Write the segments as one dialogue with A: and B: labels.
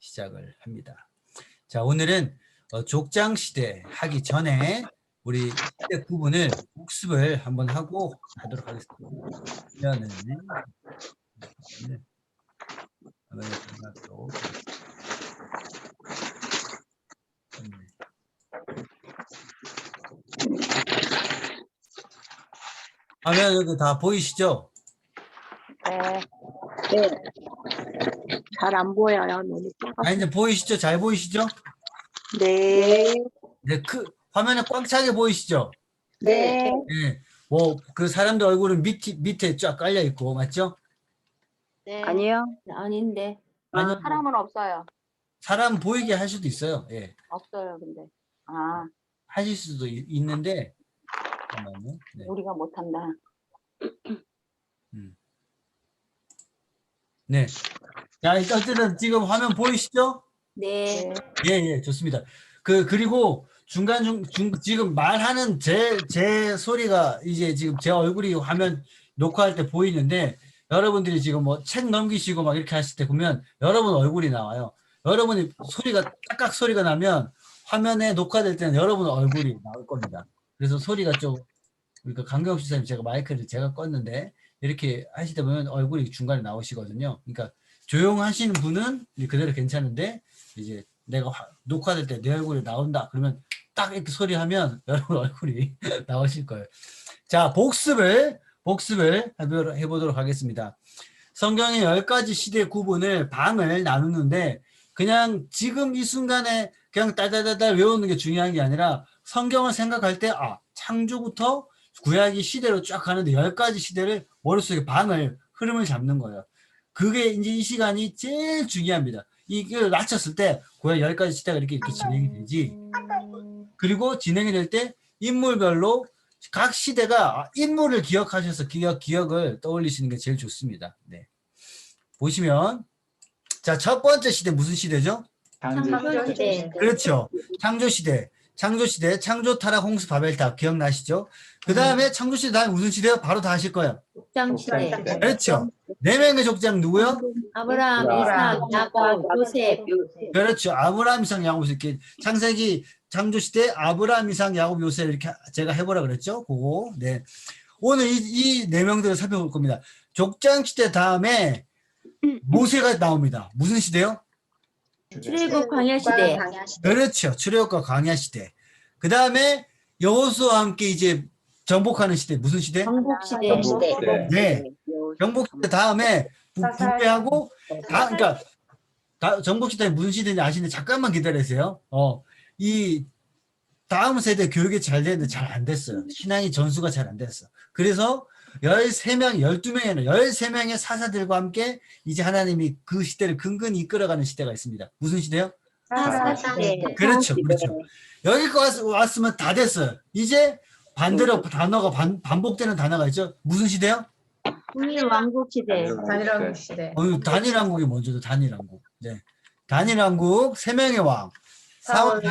A: 시작을 합니다. 자, 오늘은 족장시대 하기 전에 우리 시대 구분을 복습을 한번 하고 하도록 하겠습니다. 그러면은 화면 여기 다 보이시죠?
B: 네. 네. 잘 안 보여요. 너무 작아서.
A: 이제 보이시죠? 잘 보이시죠?
B: 네.
A: 네, 화면에 꽉 차게 보이시죠?
B: 네.
A: 네. 뭐 그 사람들 얼굴은 밑에 쫙 깔려 있고 맞죠?
B: 네. 아니요.
C: 아닌데.
A: 아니요.
B: 사람은 없어요.
A: 사람 보이게 할 수도 있어요. 예.
B: 없어요, 근데. 아,
A: 하실 수도 있는데 잠깐만요. 네.
B: 우리가 못한다.
A: 네. 자, 일단 어쨌든 지금 화면 보이시죠?
C: 네.
A: 예, 좋습니다. 그리고 지금 말하는 제 소리가 이제 지금 제 얼굴이 화면 녹화할 때 보이는데 여러분들이 지금 뭐 책 넘기시고 막 이렇게 하실 때 보면 여러분 얼굴이 나와요. 여러분이 딱딱 소리가 나면 화면에 녹화될 때는 여러분 얼굴이 나올 겁니다. 그래서 소리가 좀 그러니까 강경욱 씨사님 제가 마이크를 제가 껐는데 이렇게 하시다 보면 얼굴이 중간에 나오시거든요. 그러니까 조용하시는 분은 그대로 괜찮은데 이제 내가 녹화될 때 내 얼굴이 나온다 그러면 딱 이렇게 소리하면 여러분 얼굴이 나오실 거예요. 자, 복습을 해보도록 하겠습니다. 성경의 10가지 시대 구분을 방을 나누는데 그냥 지금 이 순간에 그냥 따다다다 외우는 게 중요한 게 아니라 성경을 생각할 때 창조부터 구약의 시대로 쫙 가는데 10가지 시대를 머릿속에 흐름을 잡는 거예요. 그게 이제 이 시간이 제일 중요합니다. 이걸 낮췄을 때 구약 10가지 시대가 이렇게 진행이 되지. 그리고 진행이 될 때 인물별로 각 시대가 인물을 기억하셔서 기억을 떠올리시는 게 제일 좋습니다. 네. 보시면 자, 첫 번째 시대 무슨 시대죠?
C: 창조시대.
A: 그렇죠. 창조시대. 창조, 타락, 홍수, 바벨탑 기억나시죠? 그 다음에 창조시대 다음에 무슨 시대요? 바로 다 하실 거예요.
C: 족장시대.
A: 그렇죠. 4명의 족장 누구요?
C: 아브라함, 이삭, 야곱, 요셉.
A: 그렇죠. 아브라함, 이삭, 야곱, 이렇게 창세기 창조시대 아브라함, 이삭, 야곱, 요셉 이렇게 제가 해보라 그랬죠. 그거. 네. 오늘 이 4명들을 살펴볼 겁니다. 족장시대 다음에 모세가 나옵니다. 무슨 시대요?
C: 출애굽 광야시대.
A: 그렇죠. 출애굽과 광야시대. 그 다음에 여호수아와 함께 이제 정복하는 시대. 무슨 시대?
C: 정복시대.
A: 네. 정복시대 다음에 부패하고 그러니까 정복시대 무슨 시대인지 아시는데 잠깐만 기다리세요. 이 다음 세대 교육이 잘 되는데 잘 안 됐어요. 신앙이 전수가 잘 안 됐어. 그래서 13명의 사사들과 함께 이제 하나님이 그 시대를 근근히 이끌어가는 시대가 있습니다. 무슨 시대요?
C: 사사시대.
A: 그렇죠. 여기까지 왔으면 다 됐어요. 이제 반대로 단어가 반복되는 단어가 있죠. 무슨 시대요?
C: 통일왕국시대.
D: 단일왕국시대.
A: 단일왕국이 먼저죠. 단일왕국. 네. 단일왕국 3명의 왕. 사울,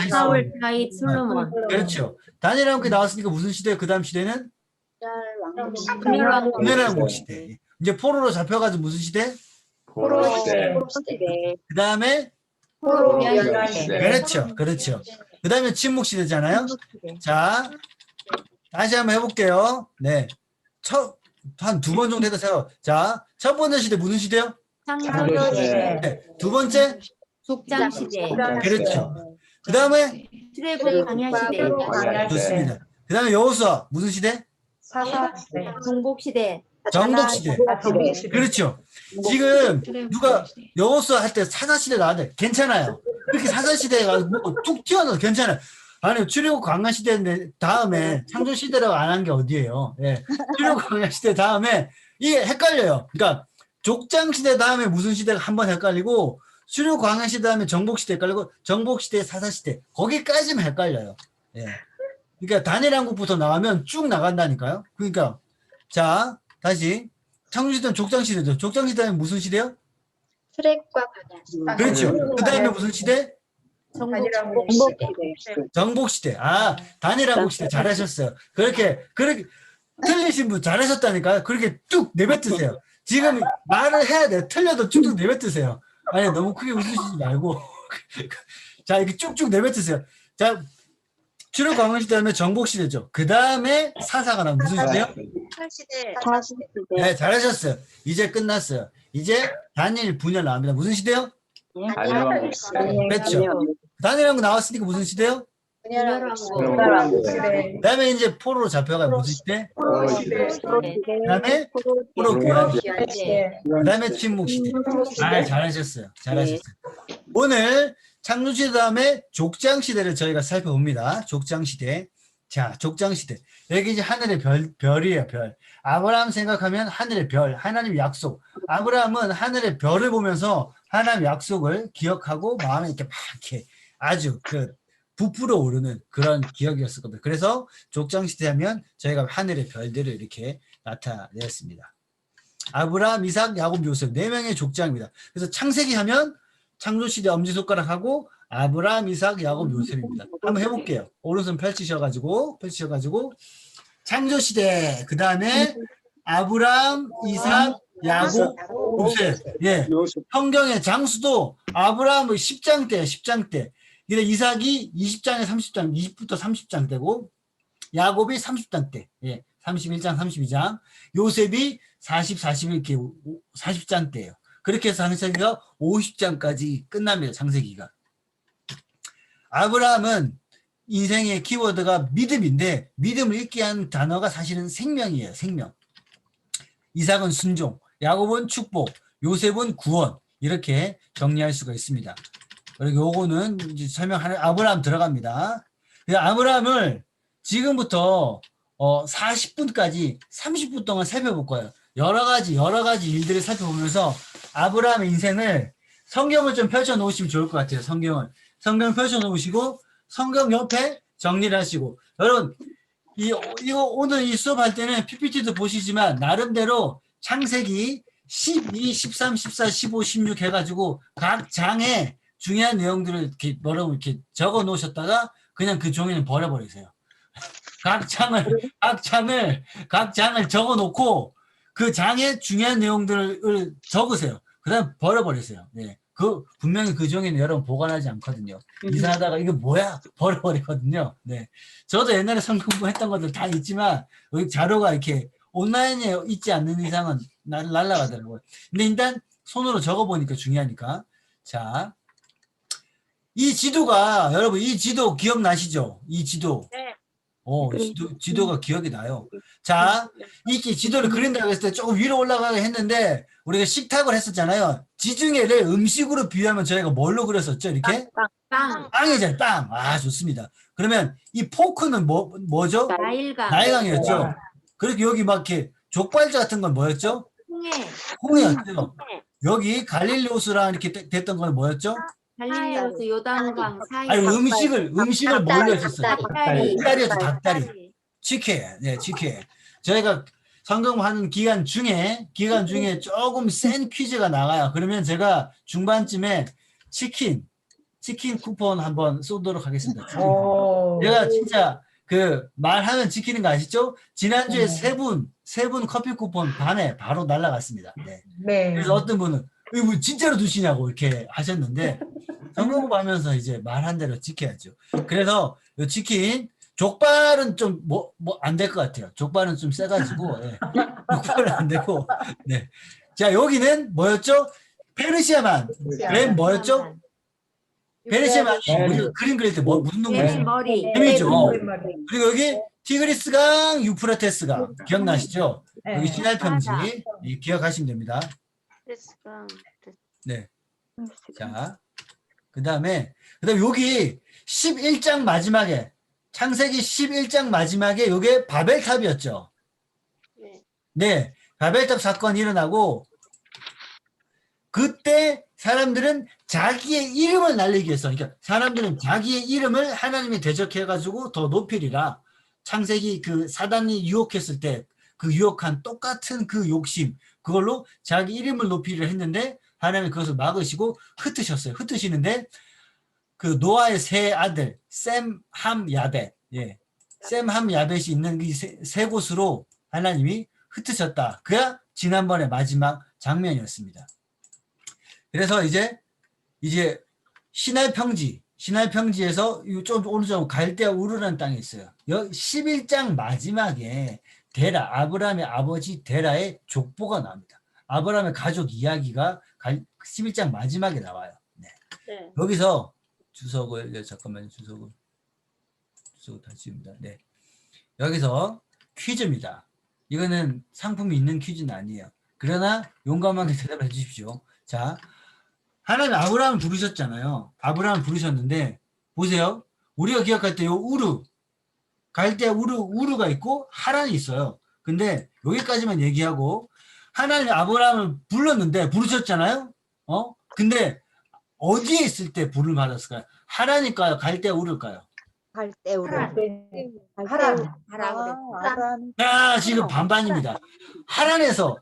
C: 다윗, 솔로몬.
A: 그렇죠. 단일왕국이 나왔으니까 무슨 시대예요? 그 다음 시대는?
C: 통일왕국
A: 시대. 이제 포로로 잡혀가지고 무슨 시대?
D: 포로시대.
A: 그 다음에? 그렇죠. 그 다음에 침묵시대잖아요. 자, 다시 한번 해볼게요. 네. 한 2번 정도 해서 자, 첫 번째 시대 무슨 시대요?
C: 창조시대.
A: 네. 두 번째?
C: 족장시대.
A: 그렇죠. 그 다음에?
C: 출애굽 광야시대.
A: 좋습니다. 그 다음에 여호수아 무슨 시대?
D: 사사시대.
C: 정복시대.
A: 정복시대. 그렇죠. 지금 누가 여호수아 할 때 사사시대 나왔는데 괜찮아요. 그렇게 사사시대가 툭 튀어나와서 괜찮아요. 아니 출애굽 광야시대 다음에 창조시대라고 안 한 게 어디예요. 예. 출애굽 광야시대 다음에 이게 헷갈려요. 그러니까 족장시대 다음에 무슨 시대가 한번 헷갈리고 출애굽 광야시대 다음에 정복시대 헷갈리고 정복시대 사사시대 거기까지만 헷갈려요. 예. 그러니까 단일왕국부터 나가면 쭉 나간다니까요. 그러니까 자 다시 창조시대는 족장시대죠. 족장시대는 무슨 시대요?
E: 출애굽과 광야.
A: 그렇죠. 그 다음에 무슨 시대?
D: 단일왕국시대.
A: 정복시대. 단일왕국시대 잘하셨어요. 그렇게 틀리신 분 잘하셨다니까요. 그렇게 쭉 내뱉으세요. 지금 말을 해야 돼. 틀려도 쭉쭉 내뱉으세요. 아니 너무 크게 웃으시지 말고 자 이렇게 쭉쭉 내뱉으세요. 자 출입 광원시대 다음에 정복시대죠. 그 다음에 사사가 나면 무슨 시대요?
E: 사시대.
A: 네 잘하셨어요. 이제 끝났어요. 이제 단일 분열 나옵니다. 무슨 시대요? 그렇죠. 단일왕국 나왔으니까 무슨 시대요?
D: 시대.
A: 그 다음에 이제 포로로 잡혀가 무슨 시대? 그 다음에 포로 귀환 시대.
D: 시대.
A: 그 다음에 침묵 시대. 아 잘하셨어요. 잘하셨어요. 오늘 창조시대 다음에 족장시대를 저희가 살펴봅니다. 족장시대. 자, 족장시대. 여기 이제 하늘의 별이에요, 별. 아브라함 생각하면 하늘의 별, 하나님 약속. 아브라함은 하늘의 별을 보면서 하나님 약속을 기억하고 마음에 이렇게 막 이렇게 아주 부풀어 오르는 그런 기억이었을 겁니다. 그래서 족장시대 하면 저희가 하늘의 별들을 이렇게 나타냈습니다. 아브라함, 이삭, 야곱, 요셉 4명의 족장입니다. 그래서 창세기 하면 창조시대 엄지손가락하고 아브라함, 이삭, 야곱, 요셉입니다. 한번 해볼게요. 오른손 펼치셔가지고 창조시대 그 다음에 아브라함, 이삭, 야곱, 요셉. 예. 성경의 장수도 아브라함의 10장 때예요. 10장 때. 근데 이삭이 20장에 30장, 20부터 30장 때고 야곱이 30장 때. 예. 31장, 32장. 요셉이 40, 41, 이렇게 40장 때예요. 그렇게 해서 창세기가 50장까지 끝납니다. 창세기가. 아브라함은 인생의 키워드가 믿음인데 믿음을 읽게 한 단어가 사실은 생명이에요. 생명. 이삭은 순종, 야곱은 축복, 요셉은 구원. 이렇게 정리할 수가 있습니다. 그리고 요거는 이제 설명하는 아브라함 들어갑니다. 아브라함을 지금부터 40분까지 30분 동안 살펴볼 거예요. 여러 가지 일들을 살펴보면서 아브라함의 인생을 성경을 좀 펼쳐 놓으시면 좋을 것 같아요. 성경을 펼쳐 놓으시고 성경 옆에 정리를 하시고 여러분 이거 오늘 이 수업할 때는 PPT도 보시지만 나름대로 창세기 12, 13, 14, 15, 16 해가지고 각 장에 중요한 내용들을 이렇게 이렇게 적어 놓으셨다가 그냥 그 종이는 버려버리세요. 각 장을 적어 놓고 그 장에 중요한 내용들을 적으세요. 그 다음 버려버리세요. 네. 분명히 그 종이는 여러분 보관하지 않거든요. 이사하다가 이거 뭐야? 버려버리거든요. 네. 저도 옛날에 성경 공부했던 것들 다 있지만 여기 자료가 이렇게 온라인에 있지 않는 이상은 날라가더라고요. 근데 일단 손으로 적어보니까 중요하니까. 자, 이 지도가 여러분 이 지도 기억나시죠? 이 지도.
E: 네.
A: 지도가 기억이 나요. 자, 이렇게 지도를 그린다고 했을 때 조금 위로 올라가게 했는데 우리가 식탁을 했었잖아요. 지중해를 음식으로 비유하면 저희가 뭘로 그렸었죠? 이렇게?
C: 빵.
A: 빵이잖아요. 빵. 아, 좋습니다. 그러면 이 포크는 뭐죠?
C: 나일강.
A: 나일강이었죠. 그리고 여기 막 이렇게 족발자 같은 건 뭐였죠?
C: 홍해.
A: 홍해였죠. 여기 갈릴리오스랑 이렇게 됐던 건 뭐였죠?
C: 갈릴리오스 요단강 사이.
A: 아니 음식을 뭘로 했었어요?
C: 닭다리.
A: 닭다리였죠. 닭다리. 치킨. 네, 치킨. 저희가 성경하는 기간 중에 조금 센 퀴즈가 나가요. 그러면 제가 중반쯤에 치킨 쿠폰 한번 쏘도록 하겠습니다. 제가 진짜 말하면 지키는 거 아시죠? 지난주에 세 분 커피 쿠폰 반에 바로 날라갔습니다. 네.
D: 네.
A: 그래서 어떤 분은 이거 진짜로 두시냐고 이렇게 하셨는데 성경 공부하면서 이제 말한 대로 지켜야죠. 그래서 이 치킨 족발은 좀 안 될 것 같아요. 족발은 좀 세가지고 족발은 안 되고 네. 자 여기는 뭐였죠? 페르시아만. 램 뭐였죠? 페르시아만 우리가 그림 그릴 때 무슨 동물이죠?
C: 머리.
A: 뱀이죠. 그리고 여기 티그리스강, 유프라테스강 기억나시죠?
D: 네.
A: 여기 시날평지 기억하시면 됩니다. 네. 자, 그다음에 여기 11장 마지막에 창세기 11장 마지막에 요게 바벨탑이었죠. 네. 바벨탑 사건이 일어나고 그때 사람들은 자기의 이름을 날리기 위해서 그러니까 사람들은 자기의 이름을 하나님이 대적해가지고 더 높이리라. 창세기 사단이 유혹했을 때 그 유혹한 똑같은 그 욕심 그걸로 자기 이름을 높이려 했는데 하나님은 그것을 막으시고 흩으셨어요. 흩으시는데 그 노아의 세 아들 셈, 함, 야벳 셈, 함, 야벳이 있는 이 세 곳으로 하나님이 흩으셨다. 그야 지난번에 마지막 장면이었습니다. 그래서 이제 이제 시나이 평지에서 좀 오른쪽 갈대아 우르라는 땅이 있어요. 11장 마지막에 아브라함의 아버지 데라의 족보가 나옵니다. 아브라함의 가족 이야기가 11장 마지막에 나와요. 네.
B: 네.
A: 여기서 잠깐만요. 주석을 다시 줍니다. 네. 여기서 퀴즈입니다. 이거는 상품이 있는 퀴즈는 아니에요. 그러나 용감하게 대답해 주십시오. 자, 하나님 아브라함을 부르셨잖아요. 아브라함을 부르셨는데 보세요. 우리가 기억할 때 요 갈대아 우르가 있고 하란이 있어요. 근데 여기까지만 얘기하고 하나님 아브라함을 불렀는데 부르셨잖아요. 근데 어디에 있을 때 불을 받았을까요? 하란일까요? 갈대아 우르일까요?
F: 갈대우르.
D: 하란.
F: 하란.
A: 지금 반반입니다. 하란에서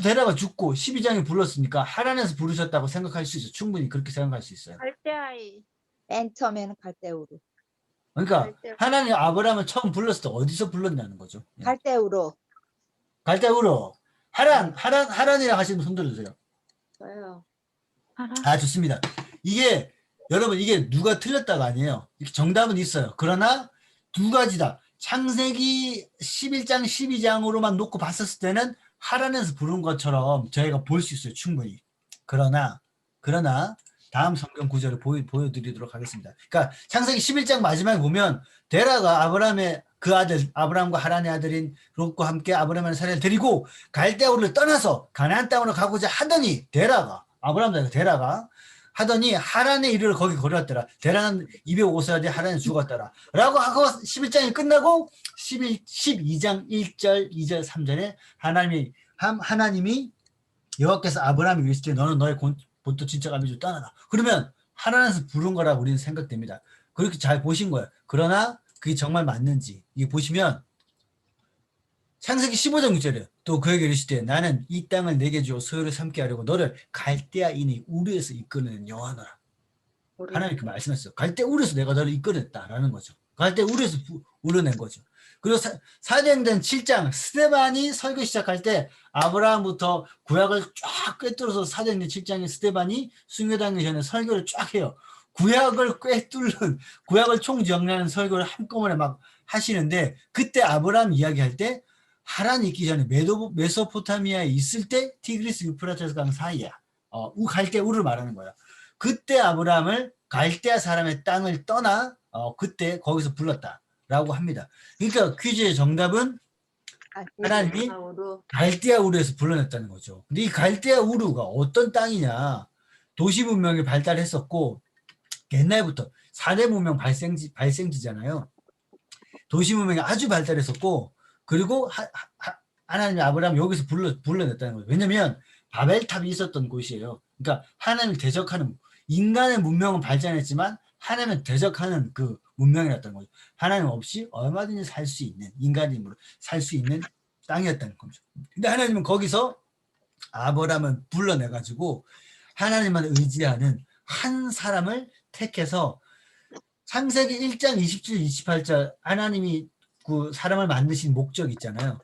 A: 데라가 죽고 12장에 불렀으니까 하란에서 부르셨다고 생각할 수 있어요. 충분히 그렇게 생각할 수 있어요.
B: 갈대아이.
F: 맨 처음에는 갈대우르.
A: 그러니까 하나님 아브라함을 처음 불렀을 때 어디서 불렀냐는 거죠. 예.
F: 갈대우르.
A: 갈대우르. 하란이라고 하시면 손 들어주세요.
B: 저요.
A: 좋습니다. 여러분 이게 누가 틀렸다가 아니에요. 이렇게 정답은 있어요. 그러나 두 가지다. 창세기 11장 12장으로만 놓고 봤었을 때는 하란에서 부른 것처럼 저희가 볼 수 있어요. 충분히. 그러나 다음 성경 구절을 보여드리도록 하겠습니다. 그러니까 창세기 11장 마지막에 보면 데라가 그 아들 아브라함과 하란의 아들인 롯과 함께 아브라함의 사례를 데리고 갈대아우르를 떠나서 가나안 땅으로 가고자 하더니 데라가 하더니 하란에 이르러 거기 걸었더라. 데라는 205세 뒤에 하란에 죽었더라. 라고 하고 11장이 끝나고 12장 1절, 2절, 3절에 하나님이 여호와께서 아브라함이 이르시되 너는 너의 본토 친척 아비집을 떠나라. 그러면 하란에서 부른 거라고 우리는 생각됩니다. 그렇게 잘 보신 거예요. 그러나 그게 정말 맞는지 이게 보시면 창세기 15장 6절이에요. 또 그에게 이르시되 나는 이 땅을 내게 주어 소유를 삼게 하려고 너를 갈대아인이 우르에서 이끌어낸 여호와노라. 하나님 그 말씀했어요. 갈대아 우르에서 내가 너를 이끌어냈다라는 거죠. 갈대아 우르에서 우러낸 거죠. 그리고 사도행전 7장 스데반이 설교 시작할 때 아브라함부터 구약을 쫙 꿰뚫어서 사도행전 7장에 스데반이 순교당기 전에 설교를 쫙 해요. 구약을 총정리하는 설교를 한꺼번에 막 하시는데 그때 아브라함 이야기할 때 하란이 있기 전에 메소포타미아에 있을 때 티그리스 유프라테스 강 사이야. 갈대아 우르를 말하는 거야. 그때 아브라함을 갈대아 사람의 땅을 떠나 그때 거기서 불렀다라고 합니다. 그러니까 퀴즈의 정답은 하나님이 갈대아 우르에서 불러냈다는 거죠. 근데 이 갈대아 우르가 어떤 땅이냐? 도시 문명이 발달했었고 옛날부터 4대 문명 발생지잖아요. 도시 문명이 아주 발달했었고 그리고 하나님이 아브라함 여기서 불러냈다는 거예요. 왜냐면 바벨탑이 있었던 곳이에요. 그러니까 하나님을 대적하는 인간의 문명은 발전했지만 하나님을 대적하는 그 문명이었던 거죠. 하나님 없이 얼마든지 살 수 있는 인간임으로 살 수 있는 땅이었다는 거죠. 근데 하나님은 거기서 아브라함을 불러내가지고 하나님만 의지하는 한 사람을 택해서 창세기 1장 27, 28절 하나님이 그 사람을 만드신 목적 있잖아요.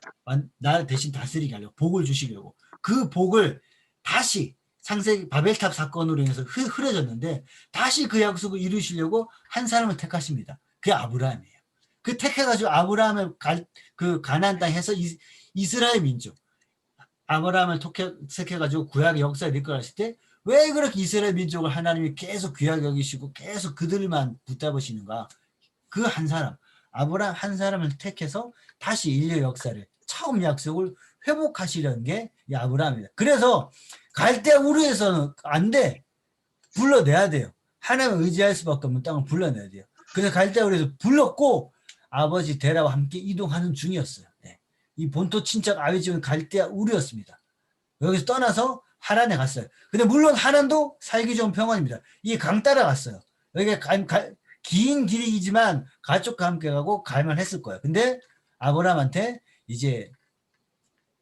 A: 나 대신 다스리게 하려고 복을 주시려고 그 복을 다시 창세기 바벨탑 사건으로 인해서 흐려졌는데 다시 그 약속을 이루시려고 한 사람을 택하십니다. 그게 아브라함이에요. 그 택해가지고 아브라함을 그 가나안 땅에 해서 이스라엘 민족 아브라함을 택해가지고 구약의 역사에 이끌어가실 때 왜 그렇게 이스라엘 민족을 하나님이 계속 귀하게 여기시고 계속 그들만 붙잡으시는가? 그 한 사람 아브라함 한 사람을 택해서 다시 인류 역사를 처음 약속을 회복하시려는 게 이 아브라함입니다. 그래서 갈대아 우르에서는 안 돼. 불러내야 돼요. 하나님을 의지할 수밖에 없는 땅을 불러내야 돼요. 그래서 갈대아 우르에서 불렀고 아버지 데라와 함께 이동하는 중이었어요. 네. 이 본토 친척 아비집은 갈대아 우르였습니다. 여기서 떠나서 하란에 갔어요. 근데 물론 하란도 살기 좋은 평원입니다. 이 강 따라갔어요. 여기가 긴 길이지만 가족과 함께 가고 갈만했을 거예요. 근데 아브라함한테 이제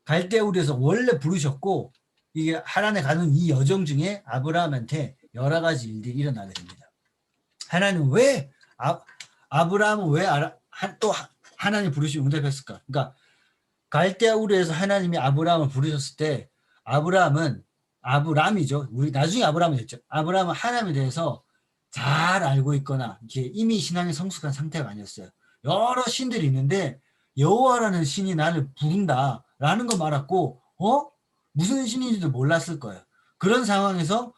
A: 갈대아 우르에서 원래 부르셨고 이게 하란에 가는 이 여정 중에 아브라함한테 여러 가지 일들이 일어나게 됩니다. 하나님 왜 아브라함은 왜 또 하나님 부르시고 응답했을까? 그러니까 갈대아 우르에서 하나님이 아브라함을 부르셨을 때 아브라함은 아브람이죠. 우리 나중에 아브람이 됐죠. 아브람은 하나님에 대해서 잘 알고 있거나 이렇게 이미 신앙이 성숙한 상태가 아니었어요. 여러 신들이 있는데 여호와라는 신이 나를 부른다라는 거 말았고 무슨 신인지도 몰랐을 거예요. 그런 상황에서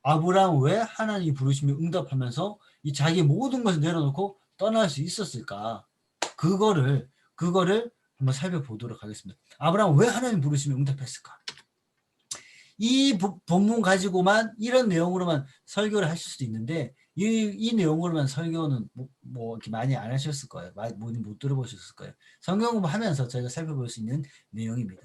A: 아브람 왜 하나님이 부르시면 응답하면서 이 자기 모든 것을 내려놓고 떠날 수 있었을까? 그거를 한번 살펴보도록 하겠습니다. 아브람 왜 하나님 부르시면 응답했을까? 이 본문 가지고만 이런 내용으로만 설교를 하실 수도 있는데 이 내용으로만 설교는 뭐 이렇게 많이 안 하셨을 거예요. 많이 못 들어보셨을 거예요. 성경 공부하면서 저희가 살펴볼 수 있는 내용입니다.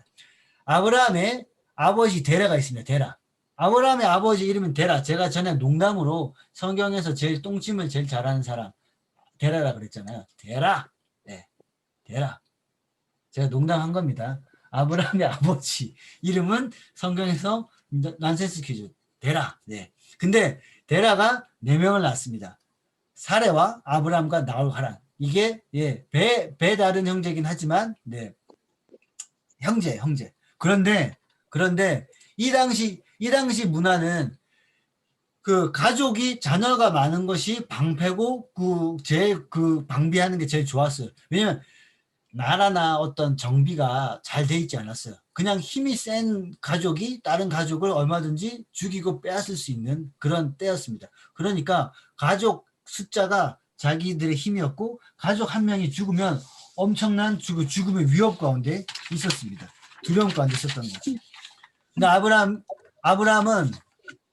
A: 아브라함의 아버지 데라가 있습니다. 데라. 아브라함의 아버지 이름은 데라. 제가 전에 농담으로 성경에서 제일 똥침을 제일 잘하는 사람 데라라 그랬잖아요. 데라. 네, 데라. 제가 농담한 겁니다. 아브라함의 아버지 이름은 성경에서 난센스 퀴즈 데라. 네. 근데 데라가 4명을 낳았습니다. 사레와 아브라함과 나홀 하란. 이게 배 다른 형제긴 하지만 네. 형제. 그런데 이 당시 문화는 그 가족이 자녀가 많은 것이 방패고 제일 방비하는 게 제일 좋았어요. 왜냐면 나라나 어떤 정비가 잘 돼 있지 않았어요. 그냥 힘이 센 가족이 다른 가족을 얼마든지 죽이고 빼앗을 수 있는 그런 때였습니다. 그러니까 가족 숫자가 자기들의 힘이었고 가족 한 명이 죽으면 엄청난 죽음의 위협 가운데 있었습니다. 두려움 가운데 있었던 거죠. 근데 아브라함은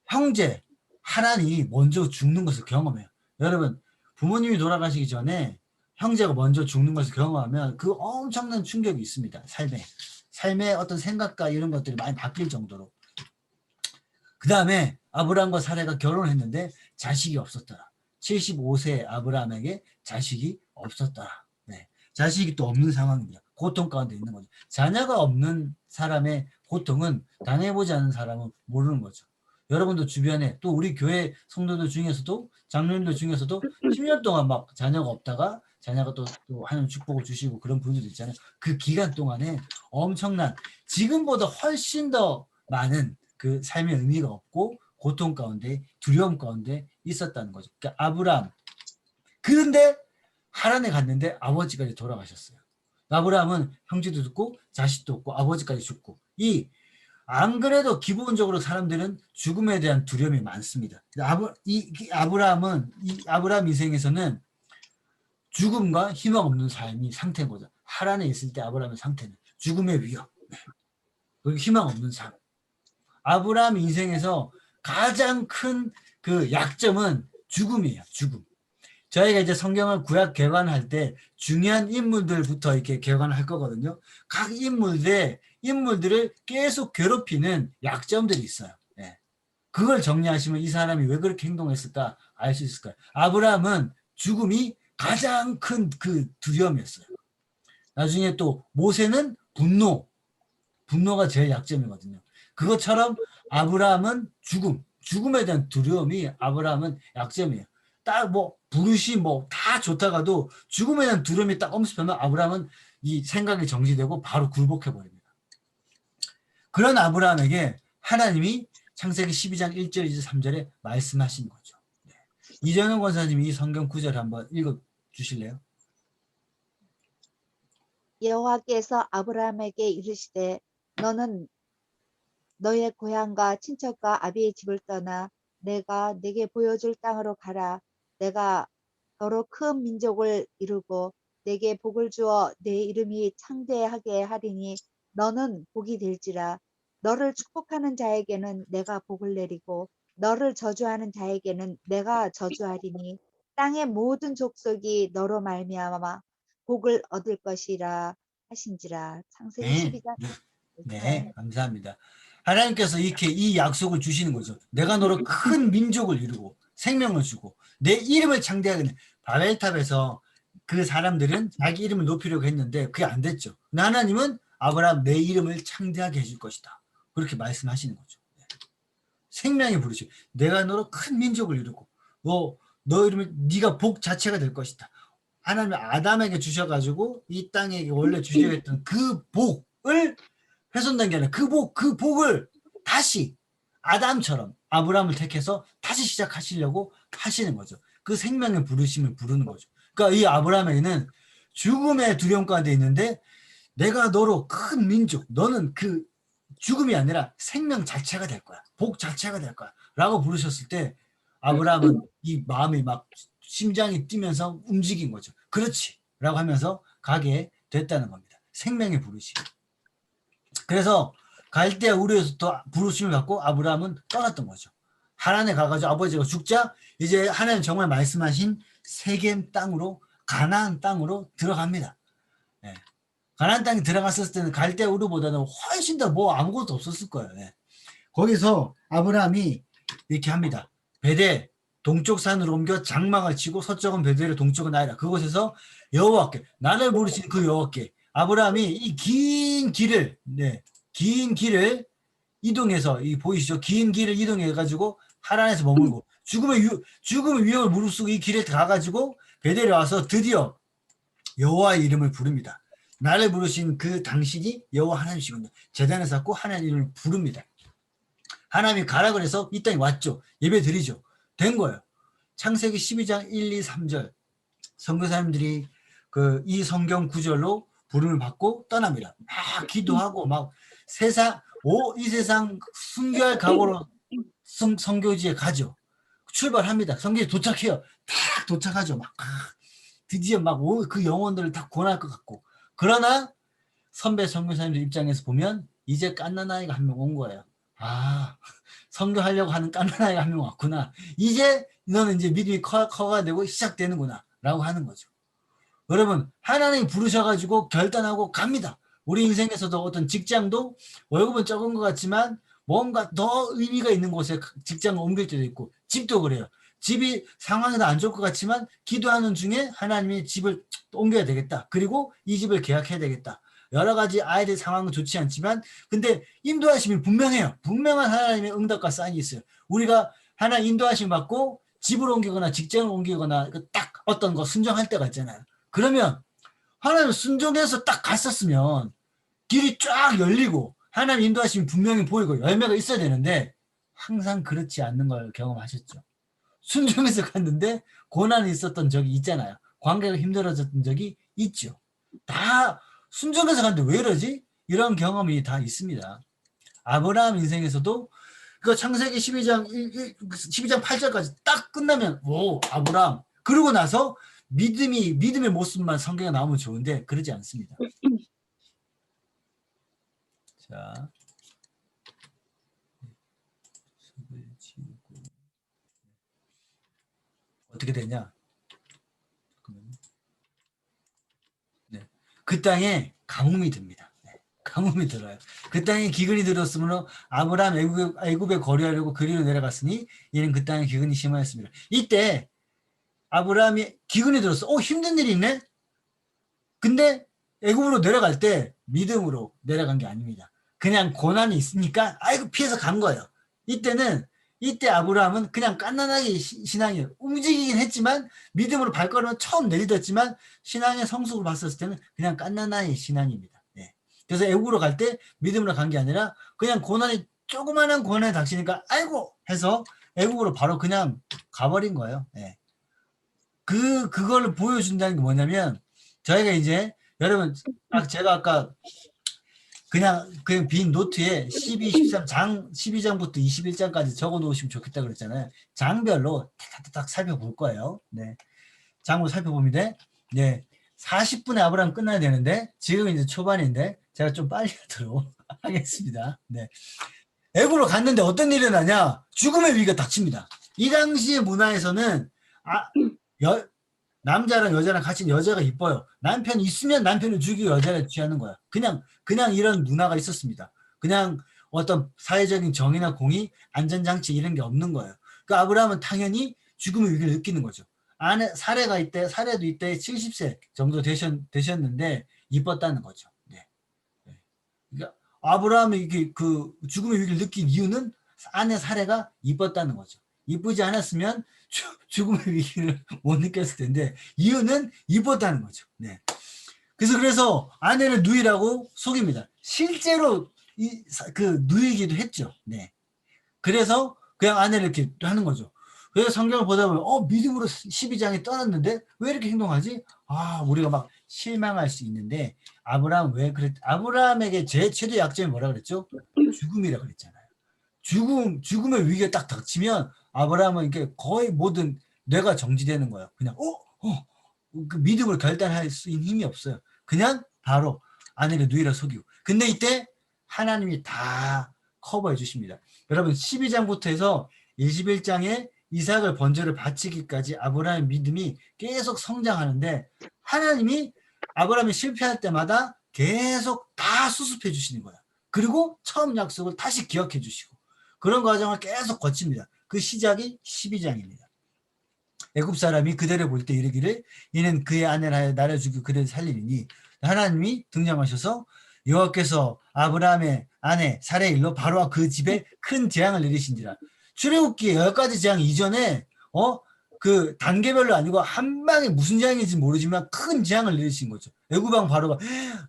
A: 형제 하란이 먼저 죽는 것을 경험해요. 여러분 부모님이 돌아가시기 전에 형제가 먼저 죽는 것을 경험하면 그 엄청난 충격이 있습니다. 삶의 어떤 생각과 이런 것들이 많이 바뀔 정도로. 그 다음에 아브라함과 사레가 결혼했는데 자식이 없었더라. 75세 아브라함에게 자식이 없었더라. 네. 자식이 또 없는 상황입니다. 고통 가운데 있는 거죠. 자녀가 없는 사람의 고통은 당해보지 않은 사람은 모르는 거죠. 여러분도 주변에 또 우리 교회 성도들 중에서도 장로님들 중에서도 10년 동안 막 자녀가 없다가 자녀가 또 하나님 축복을 주시고 그런 분들도 있잖아요. 그 기간 동안에 엄청난 지금보다 훨씬 더 많은 그 삶의 의미가 없고 고통 가운데 두려움 가운데 있었다는 거죠. 그러니까 아브라함. 그런데 하란에 갔는데 아버지까지 돌아가셨어요. 아브라함은 형제도 없고 자식도 없고 아버지까지 죽고 안 그래도 기본적으로 사람들은 죽음에 대한 두려움이 많습니다. 아브라함 인생에서는 죽음과 희망 없는 삶이 상태인 거죠. 하란에 있을 때 아브라함의 상태는 죽음의 위협, 그리고 희망 없는 삶. 아브라함 인생에서 가장 큰 그 약점은 죽음이에요. 죽음. 저희가 이제 성경을 구약 개관할 때 중요한 인물들부터 이렇게 개관을 할 거거든요. 각 인물들을 계속 괴롭히는 약점들이 있어요. 네. 그걸 정리하시면 이 사람이 왜 그렇게 행동했을까 알 수 있을 거예요. 아브라함은 죽음이 가장 큰 그 두려움이었어요. 나중에 또 모세는 분노가 제일 약점이거든요. 그것처럼 아브라함은 죽음에 대한 두려움이 아브라함은 약점이에요. 딱 부르시 다 좋다가도 죽음에 대한 두려움이 딱 엄습하면 아브라함은 이 생각이 정지되고 바로 굴복해 버립니다. 그런 아브라함에게 하나님이 창세기 12장 1절 2절 3절에 말씀하신 거죠. 네. 이정현 권사님이 이 성경 구절 한번 읽어 주실래요?
F: 여호와께서 아브라함에게 이르시되 너는 너의 고향과 친척과 아비의 집을 떠나 내가 네게 보여줄 땅으로 가라. 내가 너로 큰 민족을 이루고 네게 복을 주어 네 이름이 창대하게 하리니 너는 복이 될지라. 너를 축복하는 자에게는 내가 복을 내리고 너를 저주하는 자에게는 내가 저주하리니 땅의 모든 족속이 너로 말미암아 복을 얻을 것이라 하신지라. 창세기
A: 네.
F: 12장.
A: 네, 감사합니다. 하나님께서 이렇게 이 약속을 주시는 거죠. 내가 너로 큰 민족을 이루고 생명을 주고 내 이름을 창대하게. 바벨탑에서 그 사람들은 자기 이름을 높이려고 했는데 그게 안 됐죠. 근데 하나님은 아브라함 내 이름을 창대하게 해줄 것이다. 그렇게 말씀하시는 거죠. 생명이 부르시고 내가 너로 큰 민족을 이루고 너 이름을 네가 복 자체가 될 것이다. 하나님이 아담에게 주셔가지고 이 땅에 원래 주셔야 했던 그 복을 훼손된 게 아니라 그 복을 다시 아담처럼 아브라함을 택해서 다시 시작하시려고 하시는 거죠. 그 생명의 부르심을 부르는 거죠. 그러니까 이 아브라함에게는 죽음의 두려움 가운데 있는데 내가 너로 큰 민족, 너는 그 죽음이 아니라 생명 자체가 될 거야. 복 자체가 될 거야. 라고 부르셨을 때 아브라함은 이 마음이 막 심장이 뛰면서 움직인 거죠. 그렇지. 라고 하면서 가게 됐다는 겁니다. 생명의 부르심. 그래서 갈대아 우르에서 또 부르심을 받고 아브라함은 떠났던 거죠. 하란에 가가지고 아버지가 죽자 이제 하나님 정말 말씀하신 세겜 땅으로 가나안 땅으로 들어갑니다. 네. 가나안 땅에 들어갔을 때는 갈대아 우르보다는 훨씬 더 뭐 아무것도 없었을 거예요. 네. 거기서 아브라함이 이렇게 합니다. 베델 동쪽 산으로 옮겨 장막을 치고 서쪽은 베델의 동쪽은 아이라 그곳에서 여호와께 나를 부르신 그 여호와께 아브라함이 이 긴 길을 이동해서 이 보이시죠? 긴 길을 이동해 가지고 하란에서 머물고 죽음의 위협을 무릅쓰고 이 길에 가가지고 베델에 와서 드디어 여호와의 이름을 부릅니다. 나를 부르신 그 당신이 여호와 하나님이시군요. 제단을 쌓고 하나님 이름을 부릅니다. 하나님이 가라 그래서 이 땅에 왔죠. 예배 드리죠. 된 거예요. 창세기 12장 1, 2, 3절 선교사님들이 이 성경 구절로 부름을 받고 떠납니다. 막 기도하고 막 이 세상 순교할 각오로 선교지에 가죠. 출발합니다. 선교지에 도착해요. 딱 도착하죠. 막 드디어 막 그 영혼들을 다 구원할 것 같고 그러나 선배 선교사님들 입장에서 보면 이제 갓난아이가 한 명 온 거예요. 아 선교하려고 하는 갓난아이가 한 명 왔구나. 이제 너는 이제 믿음이 커가 되고 시작되는구나 라고 하는 거죠. 여러분 하나님이 부르셔가지고 결단하고 갑니다. 우리 인생에서도 어떤 직장도 월급은 적은 것 같지만 뭔가 더 의미가 있는 곳에 직장을 옮길 때도 있고 집도 그래요. 집이 상황이 더 안 좋을 것 같지만 기도하는 중에 하나님이 집을 옮겨야 되겠다. 그리고 이 집을 계약해야 되겠다. 여러 가지 아이들 상황은 좋지 않지만 근데 인도하심이 분명해요. 분명한 하나님의 응답과 사인이 있어요. 우리가 하나님 인도하심 받고 집을 옮기거나 직장을 옮기거나 딱 어떤 거 순종할 때가 있잖아요. 그러면 하나님 순종해서 딱 갔었으면 길이 쫙 열리고 하나님 인도하심이 분명히 보이고 열매가 있어야 되는데 항상 그렇지 않는 걸 경험하셨죠. 순종해서 갔는데 고난이 있었던 적이 있잖아요. 관계가 힘들어졌던 적이 있죠. 다 순종해서 갔는데 왜 이러지? 이런 경험이 다 있습니다. 아브라함 인생에서도 그 창세기 12장 8절까지 딱 끝나면 오 아브라함 그러고 나서 믿음의 모습만 성경에 나오면 좋은데 그러지 않습니다. 자, 어떻게 되냐? 네, 그 땅에 가뭄이 듭니다. 네, 가뭄이 들어요. 그 땅에 기근이 들었으므로 아브라함 애굽에 거류하려고 그리로 내려갔으니 이는 그 땅에 기근이 심하였습니다. 이때 아브라함이 기근이 들었어. 힘든 일이 있네? 근데 애굽으로 내려갈 때 믿음으로 내려간 게 아닙니다. 그냥 고난이 있으니까 피해서 간 거예요. 이때 아브라함은 그냥 깐난하게 신앙이에요. 움직이긴 했지만 믿음으로 발걸음을 처음 내딛었지만 신앙의 성숙을 봤을 때는 그냥 깐난하게 신앙입니다. 네. 그래서 애굽으로 갈 때 믿음으로 간 게 아니라 그냥 조그마한 고난이 닥치니까 아이고 해서 애굽으로 바로 그냥 가버린 거예요. 네. 그걸 보여준다는 게 뭐냐면 저희가 이제 여러분 제가 아까 그냥 빈 노트에 12, 13장 12장부터 21장까지 적어 놓으시면 좋겠다 그랬잖아요. 장별로 딱 살펴볼 거예요. 네. 장으로 살펴봅니다. 네. 40분에 아브라함 끝나야 되는데 지금 이제 초반인데 제가 좀 빨리 하도록 하겠습니다. 네. 애굽으로 갔는데 어떤 일이 일어나냐? 죽음의 위기가 닥칩니다. 이 당시의 문화에서는 남자랑 여자랑 같이 여자가 이뻐요. 남편이 있으면 남편을 죽이고 여자를 취하는 거야. 그냥 이런 문화가 있었습니다. 그냥 어떤 사회적인 정의나 공의, 안전장치 이런 게 없는 거예요. 그 아브라함은 당연히 죽음의 위기를 느끼는 거죠. 사례도 이때 70세 정도 되셨는데 이뻤다는 거죠. 네. 그러니까 아브라함이 이게 그 죽음의 위기를 느낀 이유는 아내 사례가 이뻤다는 거죠. 이쁘지 않았으면 죽음의 위기를 못 느꼈을 텐데 이유는 이뻤다는 거죠. 네. 그래서 아내를 누이라고 속입니다. 실제로 누이기도 했죠. 네. 그래서 그냥 아내를 이렇게 하는 거죠. 그래서 성경을 보다 보면 믿음으로 12장에 떠났는데 왜 이렇게 행동하지? 우리가 막 실망할 수 있는데 아브라함 왜 그랬? 아브라함에게 제 최대 약점이 뭐라 그랬죠? 죽음이라 그랬잖아요. 죽음의 위기가 딱 닥치면 아브라함은 이게 거의 모든 뇌가 정지되는 거예요. 그냥 그 믿음을 결단할 수 있는 힘이 없어요. 그냥 바로 아내를 누이라 속이고. 근데 이때 하나님이 다 커버해 주십니다. 여러분 12장부터 해서 21장에 이삭을 번제를 바치기까지 아브라함의 믿음이 계속 성장하는데 하나님이 아브라함이 실패할 때마다 계속 다 수습해 주시는 거야. 그리고 처음 약속을 다시 기억해 주시고 그런 과정을 계속 거칩니다. 그 시작이 12장입니다. 애굽 사람이 그대를 볼 때 이르기를 이는 그의 아내를 나를 죽이고 그대를 살리니 하나님이 등장하셔서 여호와께서 아브라함의 아내 사레의 일로 바로와 그 집에 큰 재앙을 내리신지라. 출애굽기 10가지 재앙 이전에 그 단계별로 아니고 한 방에 무슨 재앙인지 모르지만 큰 재앙을 내리신 거죠. 애굽 왕 바로가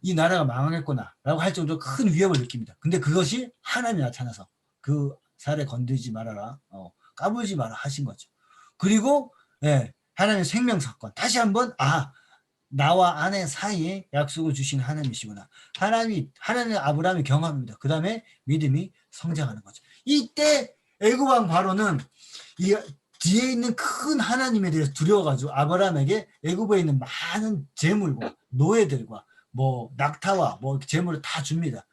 A: 이 나라가 망하겠구나 라고 할 정도로 큰 위협을 느낍니다. 근데 그것이 하나님이 나타나서 그 사례 건들지 말아라, 까불지 마라 하신 거죠. 그리고 하나님의 생명 사건 다시 한번 나와 아내 사이에 약속을 주신 하나님이시구나. 하나님 아브라함이 경험합니다. 그 다음에 믿음이 성장하는 거죠. 이때 애굽 왕 바로는 이 뒤에 있는 큰 하나님에 대해서 두려워가지고 아브라함에게 애굽에 있는 많은 재물과 노예들과 뭐 낙타와 뭐 재물을 다 줍니다.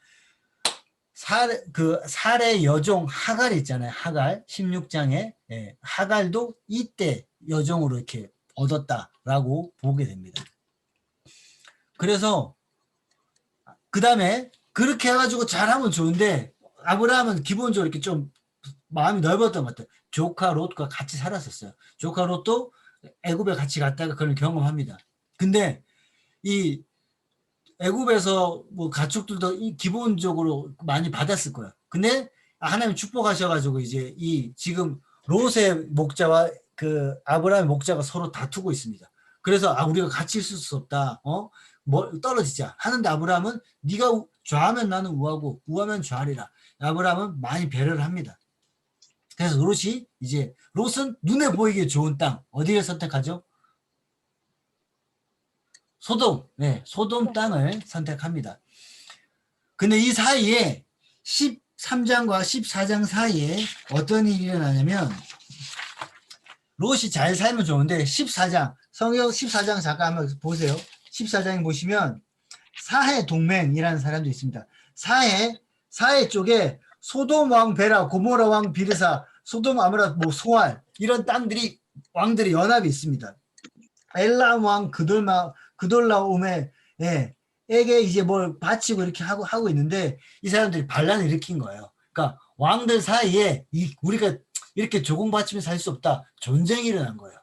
A: 사례 여종 하갈 있잖아요. 하갈 16장에 하갈도 이때 여종으로 이렇게 얻었다라고 보게 됩니다. 그래서 그 다음에 그렇게 해가지고 잘하면 좋은데 아브라함은 기본적으로 이렇게 좀 마음이 넓었던 것 같아요. 조카 롯과 같이 살았었어요. 조카 롯도 애굽에 같이 갔다가 그걸 경험합니다. 근데 이 애굽에서 뭐 가축들도 기본적으로 많이 받았을 거예요. 근데 하나님 축복하셔가지고 이제 이 지금 롯의 목자와 그 아브라함의 목자가 서로 다투고 있습니다. 그래서 우리가 같이 있을 수 없다. 뭐 떨어지자 하는데 아브라함은 네가 좌하면 나는 우하고 우하면 좌하리라. 아브라함은 많이 배려를 합니다. 그래서 롯은 눈에 보이기에 좋은 땅 어디를 선택하죠? 소돔 땅을 선택합니다. 근데 이 사이에 13장과 14장 사이에 어떤 일이 일어나냐면 롯이 잘 살면 좋은데 14장 성경 14장 잠깐 한번 보세요. 14장에 보시면 사해 동맹이라는 사람도 있습니다. 사해 쪽에 소돔 왕 베라, 고모라 왕 비르사, 소돔 아므라 뭐 소알 이런 왕들이 연합이 있습니다. 엘람 왕 그돌라오메 에게 이제 뭘 바치고 이렇게 하고 있는데 이 사람들이 반란을 일으킨 거예요. 그러니까 왕들 사이에 우리가 이렇게 조공받치면 살 수 없다. 전쟁이 일어난 거예요.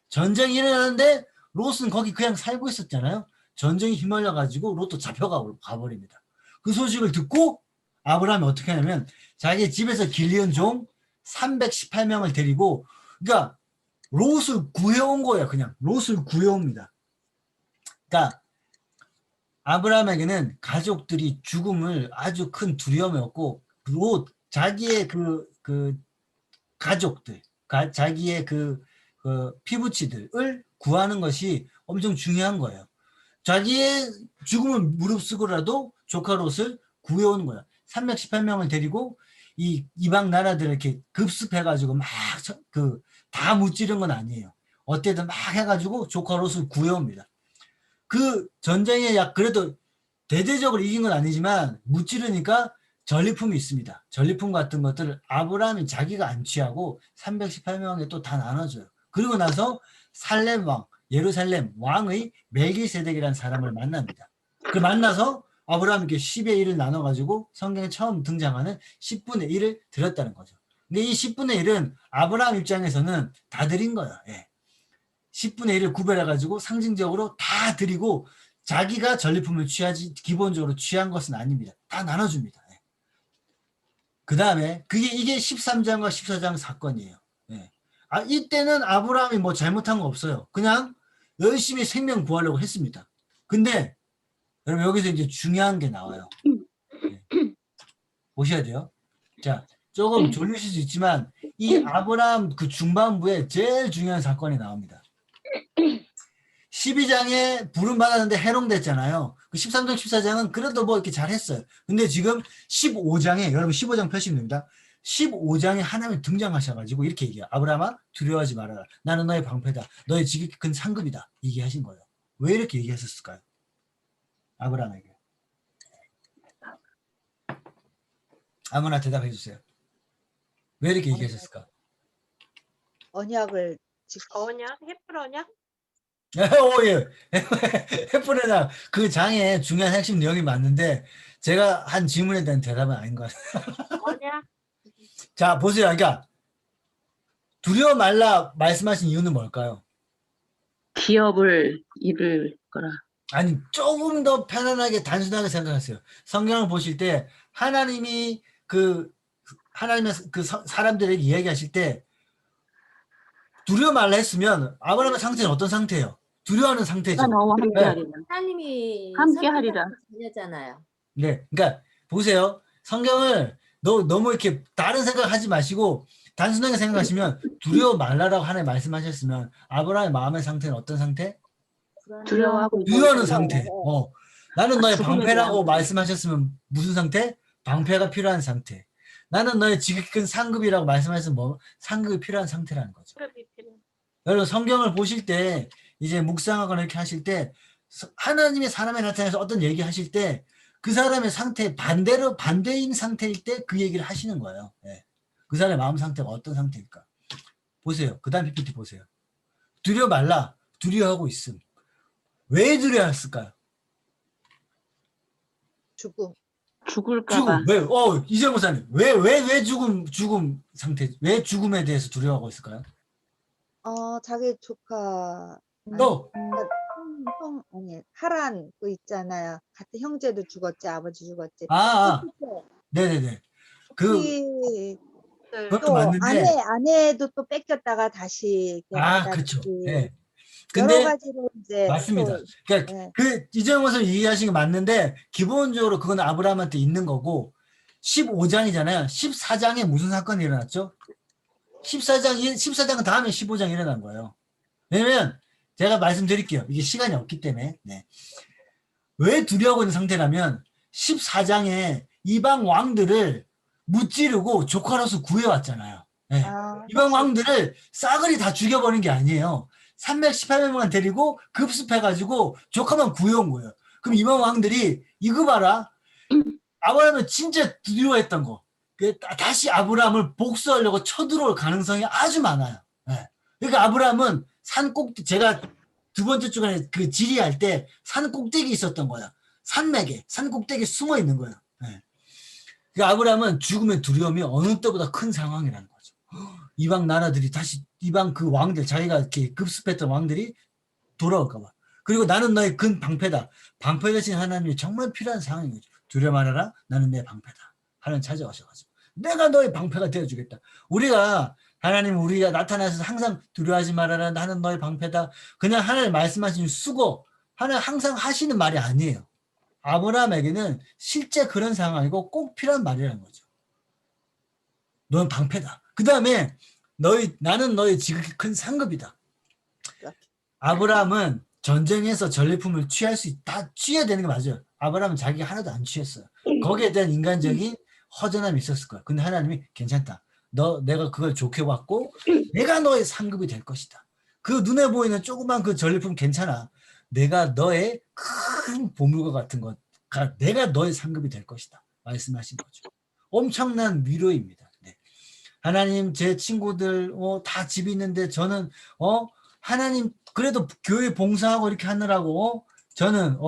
A: 전쟁이 일어나는데 롯은 거기 그냥 살고 있었잖아요. 전쟁이 휘말려 가지고 롯도 가버립니다. 그 소식을 듣고 아브라함이 어떻게 하냐면 자기 집에서 길리온 종 318명을 데리고 그러니까 롯을 구해온 거예요. 그냥 롯을 구해옵니다. 그러니까 아브라함에게는 가족들이 죽음을 아주 큰 두려움에 얻고 롯 자기의 그 가족들 자기의 그 피부치들을 구하는 것이 엄청 중요한 거예요. 자기의 죽음을 무릅쓰고라도 조카 롯을 구해오는 거야. 318명을 데리고 이 이방 나라들을 이렇게 급습해가지고 막 다 무찌른 건 아니에요. 어때든 막 해가지고 조카 롯을 구해옵니다. 그 전쟁에 그래도 대대적으로 이긴 건 아니지만 무찌르니까 전리품이 있습니다. 전리품 같은 것들을 아브라함이 자기가 안 취하고 318명에 또 다 나눠줘요. 그리고 나서 살렘 왕, 예루살렘 왕의 멜기세덱이라는 사람을 만납니다. 그 만나서 아브라함에게 10의 1을 나눠가지고 성경에 처음 등장하는 10분의 1을 드렸다는 거죠. 근데 이 10분의 1은 아브라함 입장에서는 다 드린 거예요. 10분의 1을 구별해가지고 상징적으로 다 드리고 자기가 전리품을 취하지 기본적으로 취한 것은 아닙니다. 다 나눠줍니다. 그 다음에 이게 13장과 14장 사건이에요. 이때는 아브라함이 뭐 잘못한 거 없어요. 그냥 열심히 생명 구하려고 했습니다. 근데 여러분 여기서 이제 중요한 게 나와요. 보셔야 돼요. 자, 조금 졸리실 수 있지만 이 아브라함 그 중반부에 제일 중요한 사건이 나옵니다. 12장에 부름 받았는데 해롱됐잖아요. 그 13장, 14장은 그래도 뭐 이렇게 잘했어요. 근데 지금 15장에 여러분 15장 펴시면 15장에 하나님이 등장하셔가지고 이렇게 얘기해요. 아브라함아 두려워하지 말아라. 나는 너의 방패다. 너의 지극히 큰 상급이다. 얘기하신 거예요. 왜 이렇게 얘기하셨을까요? 아브라함에게. 아무나 대답해 주세요. 왜 이렇게 얘기하셨을까?
F: 언약을 지켜.
B: 언약? 햇불 언약?
A: 오, 예. 헤프레나 그 장에 중요한 핵심 내용이 맞는데 제가 한 질문에 대한 대답은 아닌 것 같아요.
B: 언약?
A: 자, 보세요. 그러니까 두려워 말라 말씀하신 이유는 뭘까요?
G: 기업을 잃을 거라.
A: 아니, 조금 더 편안하게 단순하게 생각하세요. 성경을 보실 때 하나님이 하나님의 사람들에게 이야기하실 때 두려워 말라 했으면 아브라함의 상태는 어떤 상태예요? 두려워하는 상태죠.
G: 너와
A: 네.
G: 함께하리라.
C: 하나님이
G: 함께하리라.
C: 자녀잖아요.
A: 네, 그러니까 보세요. 성경을 너무 이렇게 다른 생각하지 마시고 단순하게 생각하시면 두려워 말라라고 하나님 말씀하셨으면 아브라함의 마음의 상태는 어떤 상태?
G: 두려워하고
A: 두려워하는 상태. 나는 너의
G: 죽음에
A: 방패라고
G: 대한
A: 말씀하셨으면 무슨 상태? 방패가 필요한 상태. 나는 너의 지극히 큰 상급이라고 말씀하셨으면 뭐 상급이 필요한 상태라는 거죠.
B: 그룹이 필요.
A: 여러분 성경을 보실 때 이제 묵상하거나 이렇게 하실 때 하나님의 사람에 나타나서 어떤 얘기 하실 때 그 사람의 상태 반대인 상태일 때 그 얘기를 하시는 거예요. 네. 그 사람의 마음 상태가 어떤 상태일까? 보세요. 그 다음 PPT 보세요. 두려워 말라. 두려워하고 있음. 왜 두려워했을까요?
F: 죽음.
G: 죽을까봐.
A: 왜? 이재 목사님. 왜 죽음 상태, 왜 죽음에 대해서 두려워하고 있을까요?
F: 자기 조카
A: 또,
F: 아니 하란 그 있잖아요. 같은 형제도 죽었지, 아버지 죽었지.
A: 네네네. 그것도
F: 또
A: 맞는데,
F: 아내도 또 뺏겼다가 다시 이렇게
A: 그쵸.
F: 받았지.
A: 네.
F: 여러
A: 근데,
F: 가지로 이제
A: 맞습니다.
F: 또,
A: 그러니까
F: 네.
A: 이재용 목사님 얘기하신 게 맞는데 기본적으로 그건 아브라함한테 있는 거고 15장이잖아요. 14장에 무슨 사건이 일어났죠? 14장 다음에 15장이 일어난 거예요. 왜냐면 제가 말씀드릴게요. 이게 시간이 없기 때문에. 네. 왜 두려워하고 있는 상태라면 14장에 이방 왕들을 무찌르고 조카로서 구해왔잖아요. 네. 이방 왕들을 싸그리 다 죽여버린 게 아니에요. 318명만 데리고 급습해가지고 조카만 구해온 거예요. 그럼 이방 왕들이 이거 봐라. 아브라함은 진짜 두려워했던 거. 다시 아브라함을 복수하려고 쳐들어올 가능성이 아주 많아요. 네. 그러니까 아브라함은 제가 두 번째 주간에 그 지리할 때 산 꼭대기 있었던 거야. 산 꼭대기에 숨어 있는 거예요. 네. 그러니까 아브라함은 죽음의 두려움이 어느 때보다 큰 상황이라는 거죠. 이방 나라들이 다시 이방 그 왕들 자기가 이렇게 급습했던 왕들이 돌아올까 봐. 그리고 나는 너의 큰 방패다. 방패 대신 하나님이 정말 필요한 상황인 거죠. 두려워 말아라. 나는 내 방패다. 하나님 찾아오셔가지고 내가 너의 방패가 되어주겠다. 우리가 나타나서 항상 두려워하지 말아라. 나는 너의 방패다. 그냥 하나님 말씀하신 수고 하나님 항상 하시는 말이 아니에요. 아브라함에게는 실제 그런 상황이고 꼭 필요한 말이라는 거죠. 너는 방패다. 그 다음에 나는 너의 지극히 큰 상급이다. 아브라함은 전쟁에서 전리품을 다 취해야 되는 게 맞아요. 아브라함은 자기가 하나도 안 취했어요. 거기에 대한 인간적인 허전함이 있었을 거야. 근데 하나님이 괜찮다. 내가 그걸 좋게 봤고 내가 너의 상급이 될 것이다. 그 눈에 보이는 조그만 그 전리품 괜찮아. 내가 너의 큰 보물과 같은 것, 내가 너의 상급이 될 것이다. 말씀하신 거죠. 엄청난 위로입니다. 네. 하나님, 제 친구들 다 집이 있는데 저는 하나님 그래도 교회 봉사하고 이렇게 하느라고 저는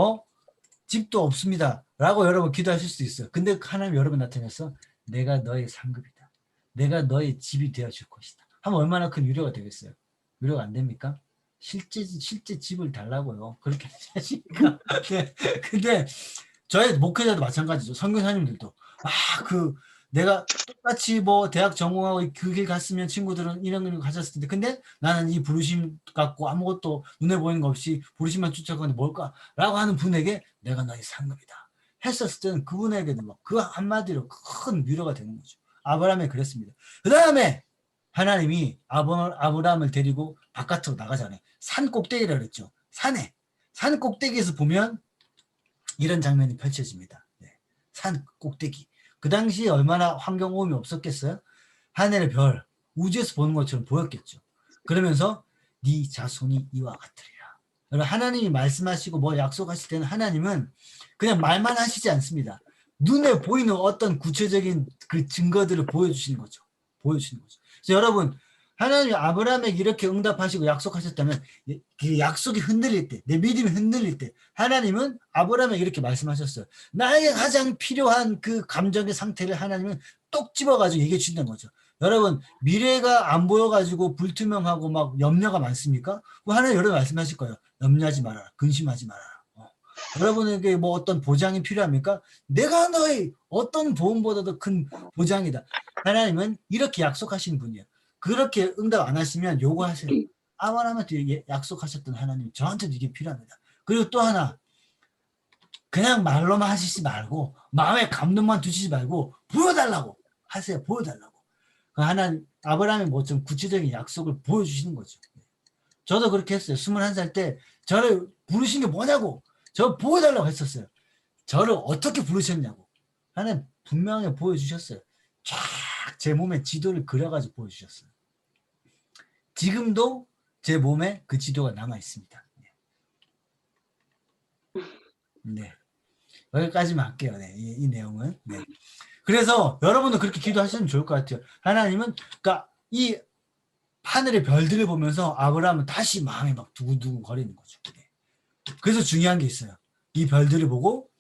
A: 집도 없습니다. 라고 여러분 기도하실 수 있어요. 근데 하나님 여러분 나타나서 내가 너의 상급이다. 내가 너의 집이 되어줄 것이다. 하면 얼마나 큰 위로가 되겠어요. 위로가 안 됩니까? 실제 집을 달라고요. 그렇게 하시니까. 네. 근데 저희 목회자도 마찬가지죠. 선교사님들도 내가 똑같이 대학 전공하고 그 길 갔으면 친구들은 이런 걸 가졌을 텐데 근데 나는 이 부르심 갖고 아무것도 눈에 보이는 거 없이 부르심만 쫓아가는데 뭘까? 라고 하는 분에게 내가 너의 상급이다. 했었을 때는 그분에게는 그 한마디로 큰 위로가 되는 거죠. 아브라함이 그랬습니다. 그 다음에 하나님이 아브라함을 데리고 바깥으로 나가잖아요. 산 꼭대기라 그랬죠. 산 꼭대기에서 보면 이런 장면이 펼쳐집니다. 네. 산 꼭대기. 그 당시에 얼마나 환경 오염이 없었겠어요? 하늘의 별, 우주에서 보는 것처럼 보였겠죠. 그러면서 네 자손이 이와 같으리라. 여러분, 하나님이 말씀하시고 뭐 약속하실 때는 하나님은 그냥 말만 하시지 않습니다. 눈에 보이는 어떤 구체적인 그 증거들을 보여주시는 거죠. 그래서 여러분, 하나님이 아브라함에게 이렇게 응답하시고 약속하셨다면 그 약속이 흔들릴 때, 내 믿음이 흔들릴 때 하나님은 아브라함에게 이렇게 말씀하셨어요. 나에게 가장 필요한 그 감정의 상태를 하나님은 똑 집어가지고 얘기해 주신다는 거죠. 여러분, 미래가 안 보여가지고 불투명하고 막 염려가 많습니까? 하나님 여러분 말씀하실 거예요. 염려하지 말아라. 근심하지 말아라. 여러분에게 뭐 어떤 보장이 필요합니까? 내가 너의 어떤 보험보다도 큰 보장이다. 하나님은 이렇게 약속하신 분이에요. 그렇게 응답 안 하시면 요구하세요. 아브라함한테 약속하셨던 하나님, 저한테도 이게 필요합니다. 그리고 또 하나, 그냥 말로만 하시지 말고 마음에 감동만 두시지 말고 보여달라고 하세요. 보여달라고. 하나님, 아브라함이 뭐 좀 구체적인 약속을 보여주시는 거죠. 저도 그렇게 했어요. 21살 때 저를 부르신 게 뭐냐고, 저 보여달라고 했었어요. 저를 어떻게 부르셨냐고. 하나님 분명히 보여주셨어요. 쫙 제 몸에 지도를 그려가지고 보여주셨어요. 지금도 제 몸에 그 지도가 남아 있습니다. 네. 여기까지만 할게요. 네. 이 내용은. 네. 그래서 여러분도 그렇게 기도하시면 좋을 것 같아요. 하나님은, 그러니까 이 하늘의 별들을 보면서 아브라함은 다시 마음이 막 두근두근 거리는 거죠. 네. 그래서 중요한 게 있어요. 이 별들을 보고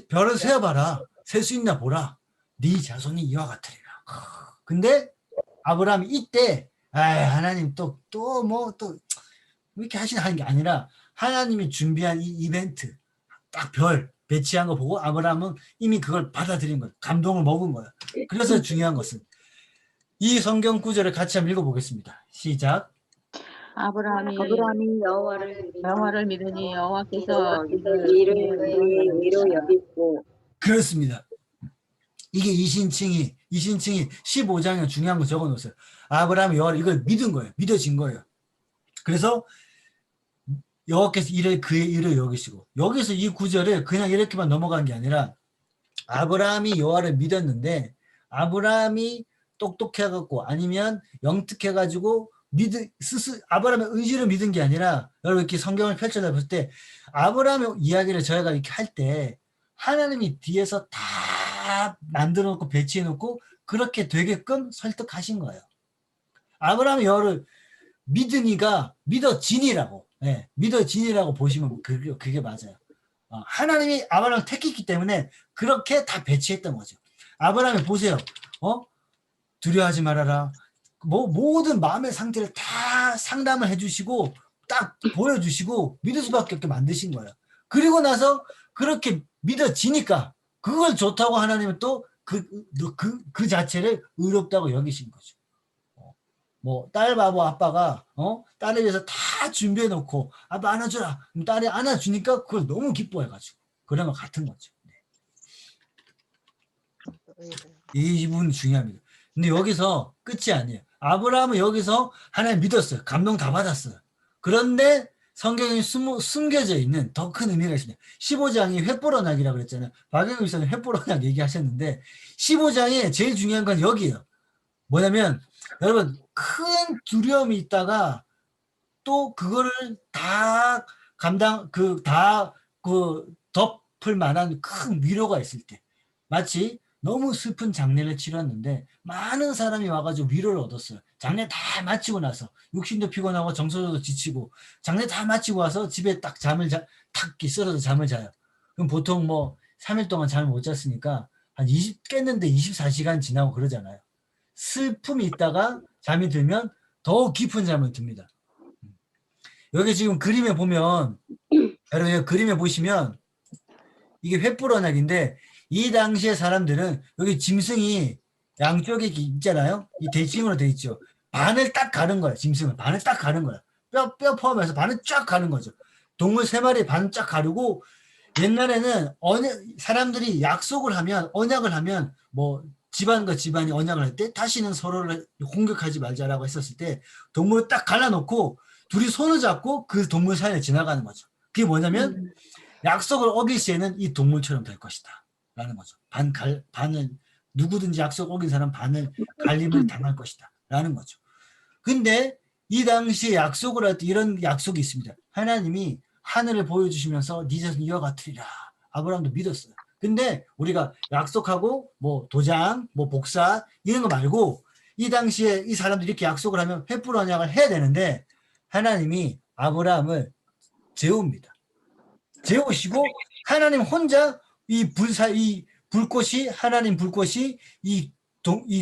A: 별을 세어봐라. 셀 수 있나 보라. 네 자손이 이와 같으리라. 근데 아브라함이 이때 하나님 또 이렇게 하시는 게 아니라 하나님이 준비한 이 이벤트, 딱 별 배치한 거 보고 아브라함은 이미 그걸 받아들인 거예요. 감동을 먹은 거예요. 그래서 중요한 것은 이 성경 구절을 같이 한번 읽어보겠습니다. 시작.
G: 아브라함이
B: 여호와를
G: 믿으니 여호와께서
B: 이를 위로 여기고
A: 그렇습니다. 이게 이신칭이 15장에 중요한 거 적어놓았어요. 아브라함이 여호와를 이걸 믿은 거예요. 믿어진 거예요. 그래서 여호와께서 그의 일을 여기시고, 여기서 이 구절을 그냥 이렇게만 넘어간 게 아니라 아브라함이 여호와를 믿었는데 아브라함이 똑똑해갖고 아니면 영특해가지고 아브라함의 의지를 믿은 게 아니라, 여러분 이렇게 성경을 펼쳐다 볼 때 아브라함의 이야기를 저희가 이렇게 할 때 하나님이 뒤에서 다 만들어 놓고 배치해 놓고 그렇게 되게끔 설득하신 거예요. 아브라함이 여호와를 믿으니까 믿어지니라고, 믿어지니라고 보시면 그게 맞아요. 하나님이 아브라함을 택했기 때문에 그렇게 다 배치했던 거죠. 아브라함이 보세요. 두려워하지 말아라. 모든 마음의 상태를 다 상담을 해주시고 딱 보여주시고 믿을 수밖에 없게 만드신 거예요. 그리고 나서 그렇게 믿어지니까 그걸 좋다고 하나님은 또 그 자체를 의롭다고 여기신 거죠. 딸 바보 아빠가 딸에 대해서 다 준비해 놓고 아빠 안아주라. 그럼 딸이 안아주니까 그걸 너무 기뻐해가지고 그런 거 같은 거죠. 이 부분이 중요합니다. 근데 여기서 끝이 아니에요. 아브라함은 여기서 하나님 믿었어요. 감동 다 받았어요. 그런데 성경에 숨겨져 있는 더 큰 의미가 있습니다. 15장이 횃불 언약이라고 그랬잖아요. 박영규 목사님 횃불 언약 얘기하셨는데 15장에 제일 중요한 건 여기예요. 뭐냐면 여러분, 큰 두려움이 있다가 또 그거를 다 덮을 만한 큰 위로가 있을 때, 마치 너무 슬픈 장례를 치렀는데 많은 사람이 와가지고 위로를 얻었어요. 장례 다 마치고 나서 육신도 피곤하고 정서도 지치고 장례 다 마치고 와서 집에 딱 탁 쓰러져 잠을 자요. 그럼 보통 3일 동안 잠을 못 잤으니까 깼는데 24시간 지나고 그러잖아요. 슬픔이 있다가 잠이 들면 더욱 깊은 잠을 듭니다. 여기 지금 그림에 보면, 여러분 그림에 보시면 이게 횃불 언약인데 이 당시의 사람들은 여기 짐승이 양쪽에 있잖아요. 이 대칭으로 돼 있죠. 반을 딱 가는 거야. 짐승은 반을 딱 가는 거야. 뼈 포함해서 반을 쫙 가는 거죠. 동물 3마리 반 쫙 가르고, 옛날에는 사람들이 약속을 하면, 언약을 하면 집안과 집안이 언약을 할 때 다시는 서로를 공격하지 말자라고 했었을 때 동물을 딱 갈라놓고 둘이 손을 잡고 그 동물 사이를 지나가는 거죠. 그게 뭐냐면 약속을 어길 시에는 이 동물처럼 될 것이다 라는 거죠. 반을 누구든지 약속 어긴 사람 반을 갈림을 당할 것이다 라는 거죠. 근데 이 당시에 약속을 할 때 이런 약속이 있습니다. 하나님이 하늘을 보여주시면서 네 자손 이와 같으리라. 아브라함도 믿었어요. 근데 우리가 약속하고 뭐 도장, 뭐 복사 이런 거 말고 이 당시에 이 사람들이 이렇게 약속을 하면 횃불 언약을 해야 되는데 하나님이 아브라함을 재웁니다. 재우시고 하나님 혼자 이 불꽃이 하나님 불꽃이 이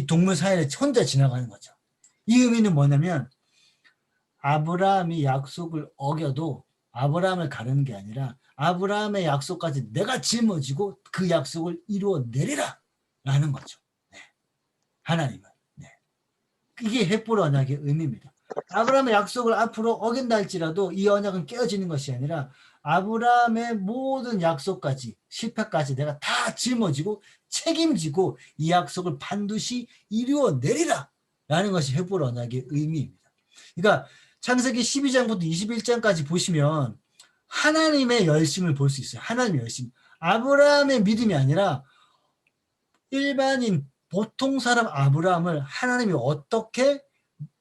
A: 동물 사이를 혼자 지나가는 거죠. 이 의미는 뭐냐면 아브라함이 약속을 어겨도 아브라함을 가르는 게 아니라 아브라함의 약속까지 내가 짊어지고 그 약속을 이루어내리라 라는 거죠. 네. 하나님은. 네. 이게 횃불 언약의 의미입니다. 아브라함의 약속을 앞으로 어긴다 할지라도 이 언약은 깨어지는 것이 아니라 아브라함의 모든 약속까지 실패까지 내가 다 짊어지고 책임지고 이 약속을 반드시 이루어내리라 라는 것이 횃불 언약의 의미입니다. 그러니까 창세기 12장부터 21장까지 보시면 하나님의 열심을 볼 수 있어요. 하나님의 열심. 아브라함의 믿음이 아니라 일반인 보통 사람 아브라함을 하나님이 어떻게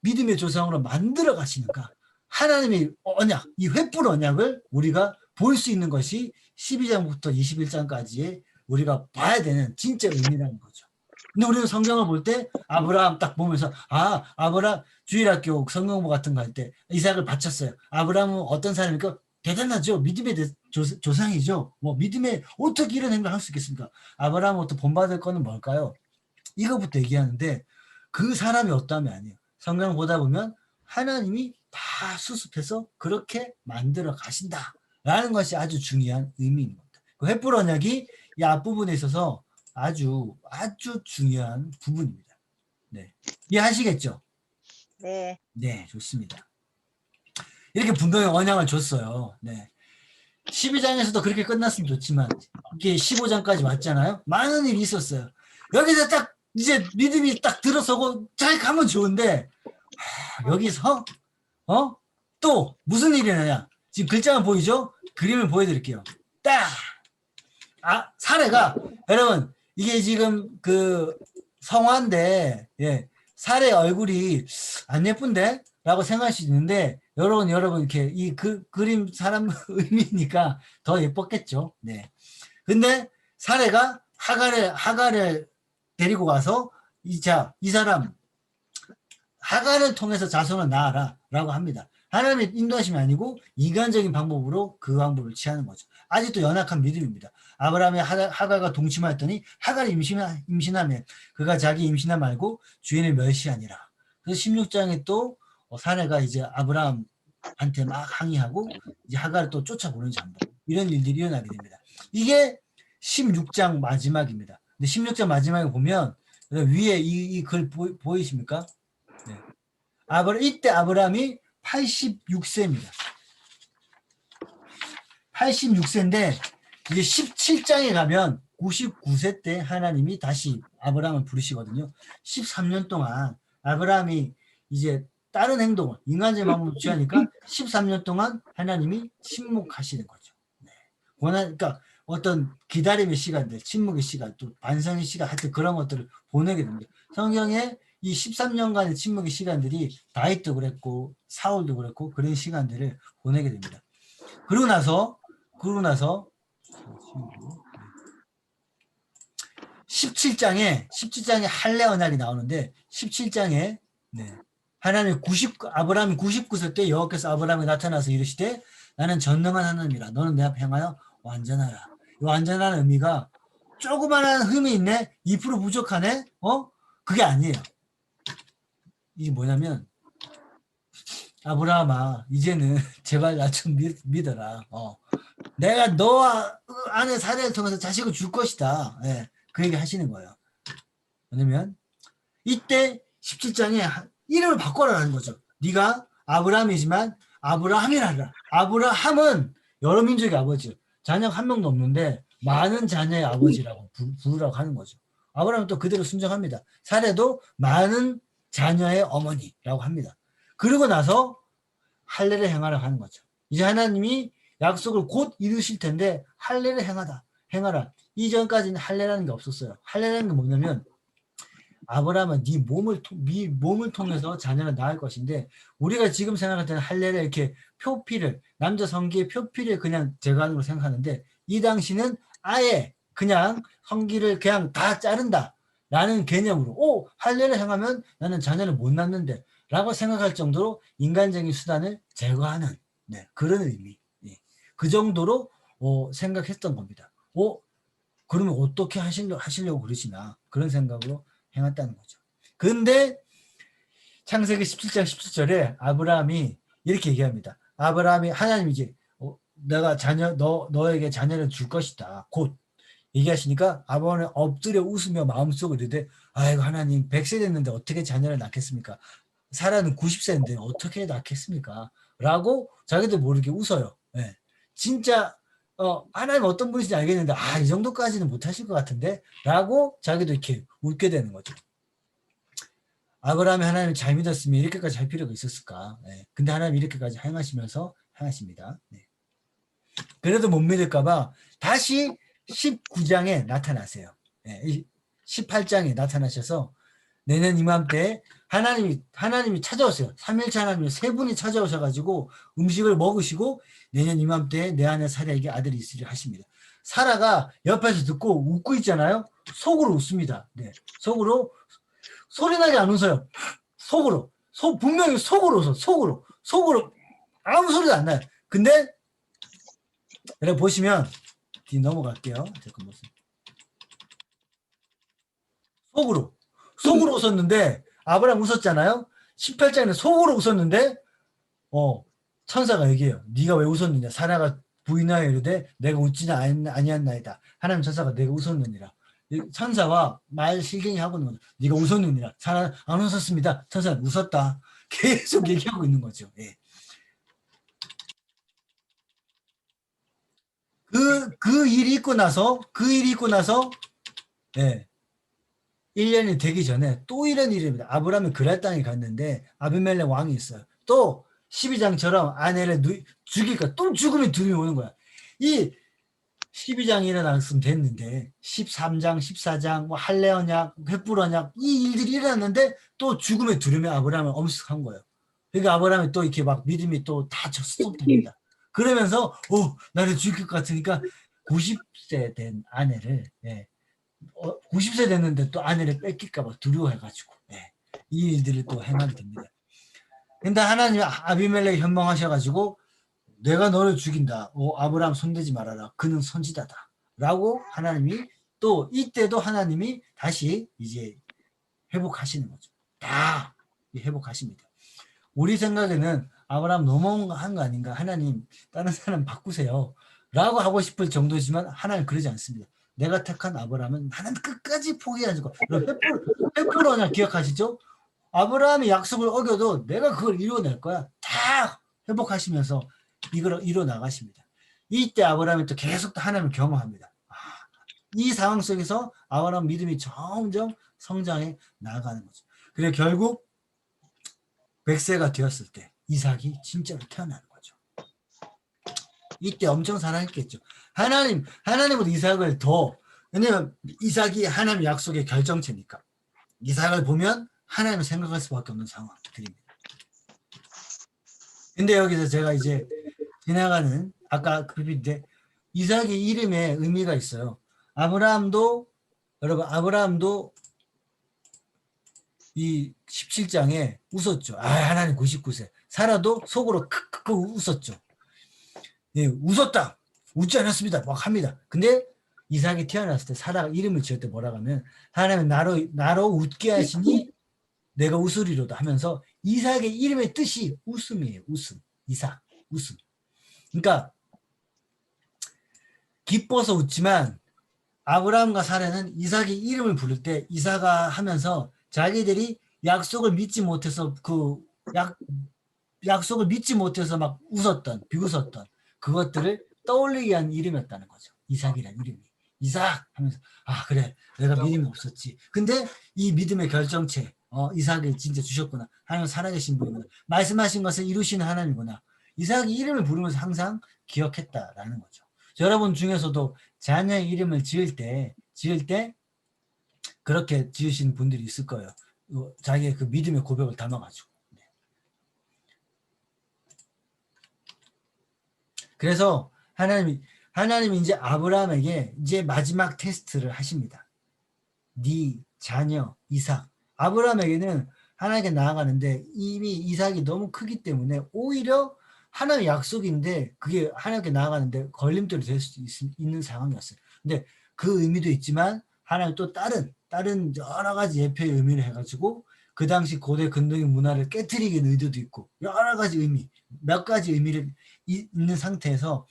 A: 믿음의 조상으로 만들어 가시는가. 하나님의 언약, 이 횃불 언약을 우리가 볼 수 있는 것이 12장부터 21장까지의 우리가 봐야 되는 진짜 의미라는 거죠. 근데 우리는 성경을 볼 때 아브라함 딱 보면서 아브라함 주일학교 성경공부 같은 거 할 때 이삭을 바쳤어요. 아브라함은 어떤 사람입니까? 대단하죠. 믿음의 조상이죠. 뭐 믿음에 어떻게 이런 행동을 할 수 있겠습니까? 아브라함부터 본받을 거는 뭘까요? 이거부터 얘기하는데 그 사람이 어떠함이 아니에요. 성경을 보다 보면 하나님이 다 수습해서 그렇게 만들어 가신다라는 것이 아주 중요한 의미입니다. 그 횃불 언약이 이 앞부분에 있어서 아주 중요한 부분입니다. 네, 이해하시겠죠?
F: 네.
A: 네, 좋습니다. 이렇게 분명히 언약을 줬어요. 네. 12장에서도 그렇게 끝났으면 좋지만 이게 15장까지 왔잖아요. 많은 일이 있었어요. 여기서 딱 이제 믿음이 딱 들어서고 잘 가면 좋은데 여기서 또 무슨 일이 나냐. 지금 글자만 보이죠? 그림을 보여드릴게요. 딱! 사례가 여러분 이게 지금 그 성화인데 사례 얼굴이 안 예쁜데? 라고 생각할 수 있는데 여러분 이렇게 이 그림 사람 의미니까 더 예뻤겠죠. 네. 근데 사례가 하갈을 데리고 가서 이 사람 하갈을 통해서 자손을 낳아라 라고 합니다. 하나님의 인도하심이 아니고 인간적인 방법으로 그 방법을 취하는 거죠. 아직도 연약한 믿음입니다. 아브라함이 하갈과 동침하였더니 하갈이 임신하면 그가 자기 임신함 말고 주인을 멸시하니라. 그래서 16장에 또 사례가 이제 아브라함한테 막 항의하고 이제 하갈을 또 쫓아보는 장면, 이런 일들이 일어나게 됩니다. 이게 16장 마지막입니다. 근데 16장 마지막에 보면 위에 이 글 보이십니까? 네. 이때 아브라함이 86세입니다. 86세인데 이제 17장에 가면 99세 때 하나님이 다시 아브라함을 부르시거든요. 13년 동안 아브라함이 이제 다른 행동을 인간적인 방법을 취하니까 13년 동안 하나님이 침묵하시는 거죠. 네. 그러니까 어떤 기다림의 시간들, 침묵의 시간, 또 반성의 시간, 하여튼 그런 것들을 보내게 됩니다. 성경에 이 13년간의 침묵의 시간들이 다윗도 그랬고 사울도 그랬고 그런 시간들을 보내게 됩니다. 그러고 나서 17장에 할례 언약이 나오는데 17장에 하나님 아브라함이 99세 때 여호와께서 아브라함에게 나타나서 이르시되 나는 전능한 하나님이라 너는 내 앞에 행하여 완전하라. 이 완전한 의미가 조그마한 흠이 있네, 2% 부족하네, 그게 아니에요. 이게 뭐냐면 아브라함아 이제는 제발 나 좀 믿어라. 내가 너와 아내 사례를 통해서 자식을 줄 것이다. 그 얘기 하시는 거예요. 왜냐면 이때 17장에 이름을 바꿔라는 거죠. 네가 아브라함이지만 아브라함이라 하라. 아브라함은 여러 민족의 아버지, 자녀가 한 명도 없는데 많은 자녀의 아버지라고 부르라고 하는 거죠. 아브라함은 또 그대로 순종합니다. 사례도 많은 자녀의 어머니라고 합니다. 그러고 나서 할례를 행하라고 하는 거죠. 이제 하나님이 약속을 곧 이루실 텐데 할례를 행하라. 이전까지는 할례라는 게 없었어요. 할례라는 게 뭐냐면 아브라함은 네 몸을 통해서 자녀를 낳을 것인데 우리가 지금 생각할 때는 할례를 이렇게 표피를 남자 성기의 표피를 그냥 제거하는 걸 생각하는데 이 당시는 아예 그냥 성기를 그냥 다 자른다 라는 개념으로 할례를 행하면 나는 자녀를 못 낳는데 라고 생각할 정도로 인간적인 수단을 제거하는 그런 의미 그 정도로 생각했던 겁니다. 그러면 어떻게 하시려고 그러시나 그런 생각으로 행했다는 거죠. 근데 창세기 17장 17절에 아브라함이 이렇게 얘기합니다. 아브라함이 하나님이 이제 내가 너에게 자녀를 줄 것이다. 곧 얘기하시니까 아브라함은 엎드려 웃으며 마음속으로 이르되 아이고 하나님 100세 됐는데 어떻게 자녀를 낳겠습니까? 사라는 90세인데 어떻게 낳겠습니까? 라고 자기도 모르게 웃어요. 네. 진짜 하나님 어떤 분이신지 알겠는데 이 정도까지는 못하실 것 같은데 라고 자기도 이렇게 웃게 되는 거죠. 아브라함이 하나님을 잘 믿었으면 이렇게까지 할 필요가 있었을까? 네. 근데 하나님이 이렇게까지 행하시면서 행하십니다. 네. 그래도 못 믿을까봐 다시 19장에 나타나세요. 네. 18장에 나타나셔서 내년 이맘때 하나님이 찾아오세요. 3일차 하나님이 세 분이 찾아오셔가지고 음식을 먹으시고 내년 이맘때 내 안에 사라에게 아들이 있으리라 하십니다. 사라가 옆에서 듣고 웃고 있잖아요. 속으로 웃습니다. 네. 속으로 소리나게 안 웃어요. 속으로 분명히 속으로 웃어. 속으로 아무 소리도 안 나요. 근데 여러분 보시면 뒤 넘어갈게요. 잠깐 보세요. 속으로 웃었는데 아브라함 웃었잖아요. 18장에 속으로 웃었는데 천사가 얘기해요. 네가 왜 웃었느냐. 사라가 부인하여 이르되 내가 웃지는 아니었나이다. 하나님 천사가 내가 웃었느니라. 천사와 말 실갱이 하고 있는 거죠. 네가 웃었느니라. 사라 안 웃었습니다. 천사는 웃었다. 계속 얘기하고 있는 거죠. 예. 그 일이 있고 나서 예. 1년이 되기 전에 또 이런 일입니다. 아브라함이 그랄 땅에 갔는데 아비멜렉 왕이 있어요. 또 12장처럼 아내를 죽일까 또 죽음의 두려움이 오는 거야. 이 12장이 일어났으면 됐는데 13장, 14장 뭐 할례 언약, 횃불 언약 이 일들이 일어났는데 또 죽음의 두려움이 아브라함을 엄습한 거예요. 그러니까 아브라함이 또 이렇게 막 믿음이 또 다 스톱됩니다. 그러면서 나를 죽일 것 같으니까 90세 된 아내를 90세 됐는데 또 아내를 뺏길까 봐 두려워해가지고 이 일들을 또 행하게 됩니다. 근데 하나님이 아비멜렉 현몽하셔가지고 내가 너를 죽인다. 아브라함 손대지 말아라. 그는 선지자다. 라고 하나님이 또 이때도 하나님이 다시 이제 회복하시는 거죠. 다 회복하십니다. 우리 생각에는 아브라함 너무한 거 아닌가. 하나님 다른 사람 바꾸세요. 라고 하고 싶을 정도지만 하나님 그러지 않습니다. 내가 택한 아브라함은 나는 끝까지 포기하지 않고 횃불 언약 기억하시죠? 아브라함이 약속을 어겨도 내가 그걸 이루어낼 거야. 다 회복하시면서 이걸 이뤄나가십니다. 이때 아브라함이 또 계속 또 하나님을 경험합니다. 이 상황 속에서 아브라함 믿음이 점점 성장해 나가는 거죠. 그래서 결국 100세가 되었을 때 이삭이 진짜로 태어나는 거죠. 이때 엄청 사랑했겠죠. 하나님은 이삭을 왜냐면 이삭이 하나님 약속의 결정체니까 이삭을 보면 하나님을 생각할 수밖에 없는 상황들입니다. 근데 여기서 제가 이제 지나가는 아까 그인데 이삭의 이름에 의미가 있어요. 아브라함도 이 17장에 웃었죠. 하나님 99세. 사라도 속으로 크크 웃었죠. 예, 웃었다. 웃지 않았습니다. 막 합니다. 근데 이삭이 태어났을 때 사라가 이름을 지을 때 뭐라고 하면 하나님은 나로 웃게 하시니 내가 웃으리로다 하면서 이삭의 이름의 뜻이 웃음이에요. 웃음. 이삭. 웃음. 그러니까 기뻐서 웃지만 아브라함과 사라는 이삭의 이름을 부를 때 이삭아 하면서 자기들이 약속을 믿지 못해서 약속을 믿지 못해서 막 비웃었던 그것들을 떠올리게 한 이름이었다는 거죠. 이삭이라는 이름이. 이삭 하면서 아 그래 내가 믿음이 없었지. 근데 이 믿음의 결정체 이삭을 진짜 주셨구나. 하나님 살아계신 분이구나. 말씀하신 것을 이루시는 하나님이구나. 이삭이 이름을 부르면서 항상 기억했다라는 거죠. 여러분 중에서도 자녀의 이름을 지을 때 그렇게 지으신 분들이 있을 거예요. 자기의 그 믿음의 고백을 담아가지고. 그래서 하나님이 이제 아브라함에게 이제 마지막 테스트를 하십니다. 네 자녀 이삭. 아브라함에게는 하나님께 나아가는데 이미 이삭이 너무 크기 때문에 오히려 하나님의 약속인데 그게 하나님께 나아가는데 걸림돌이 될 수 있는 상황이었어요. 근데 그 의미도 있지만 하나님 또 다른 여러 가지 예표의 의미를 해가지고 그 당시 고대 근동의 문화를 깨트리기 위한 의도도 있고 여러 가지 의미, 몇 가지 의미를 있는 상태에서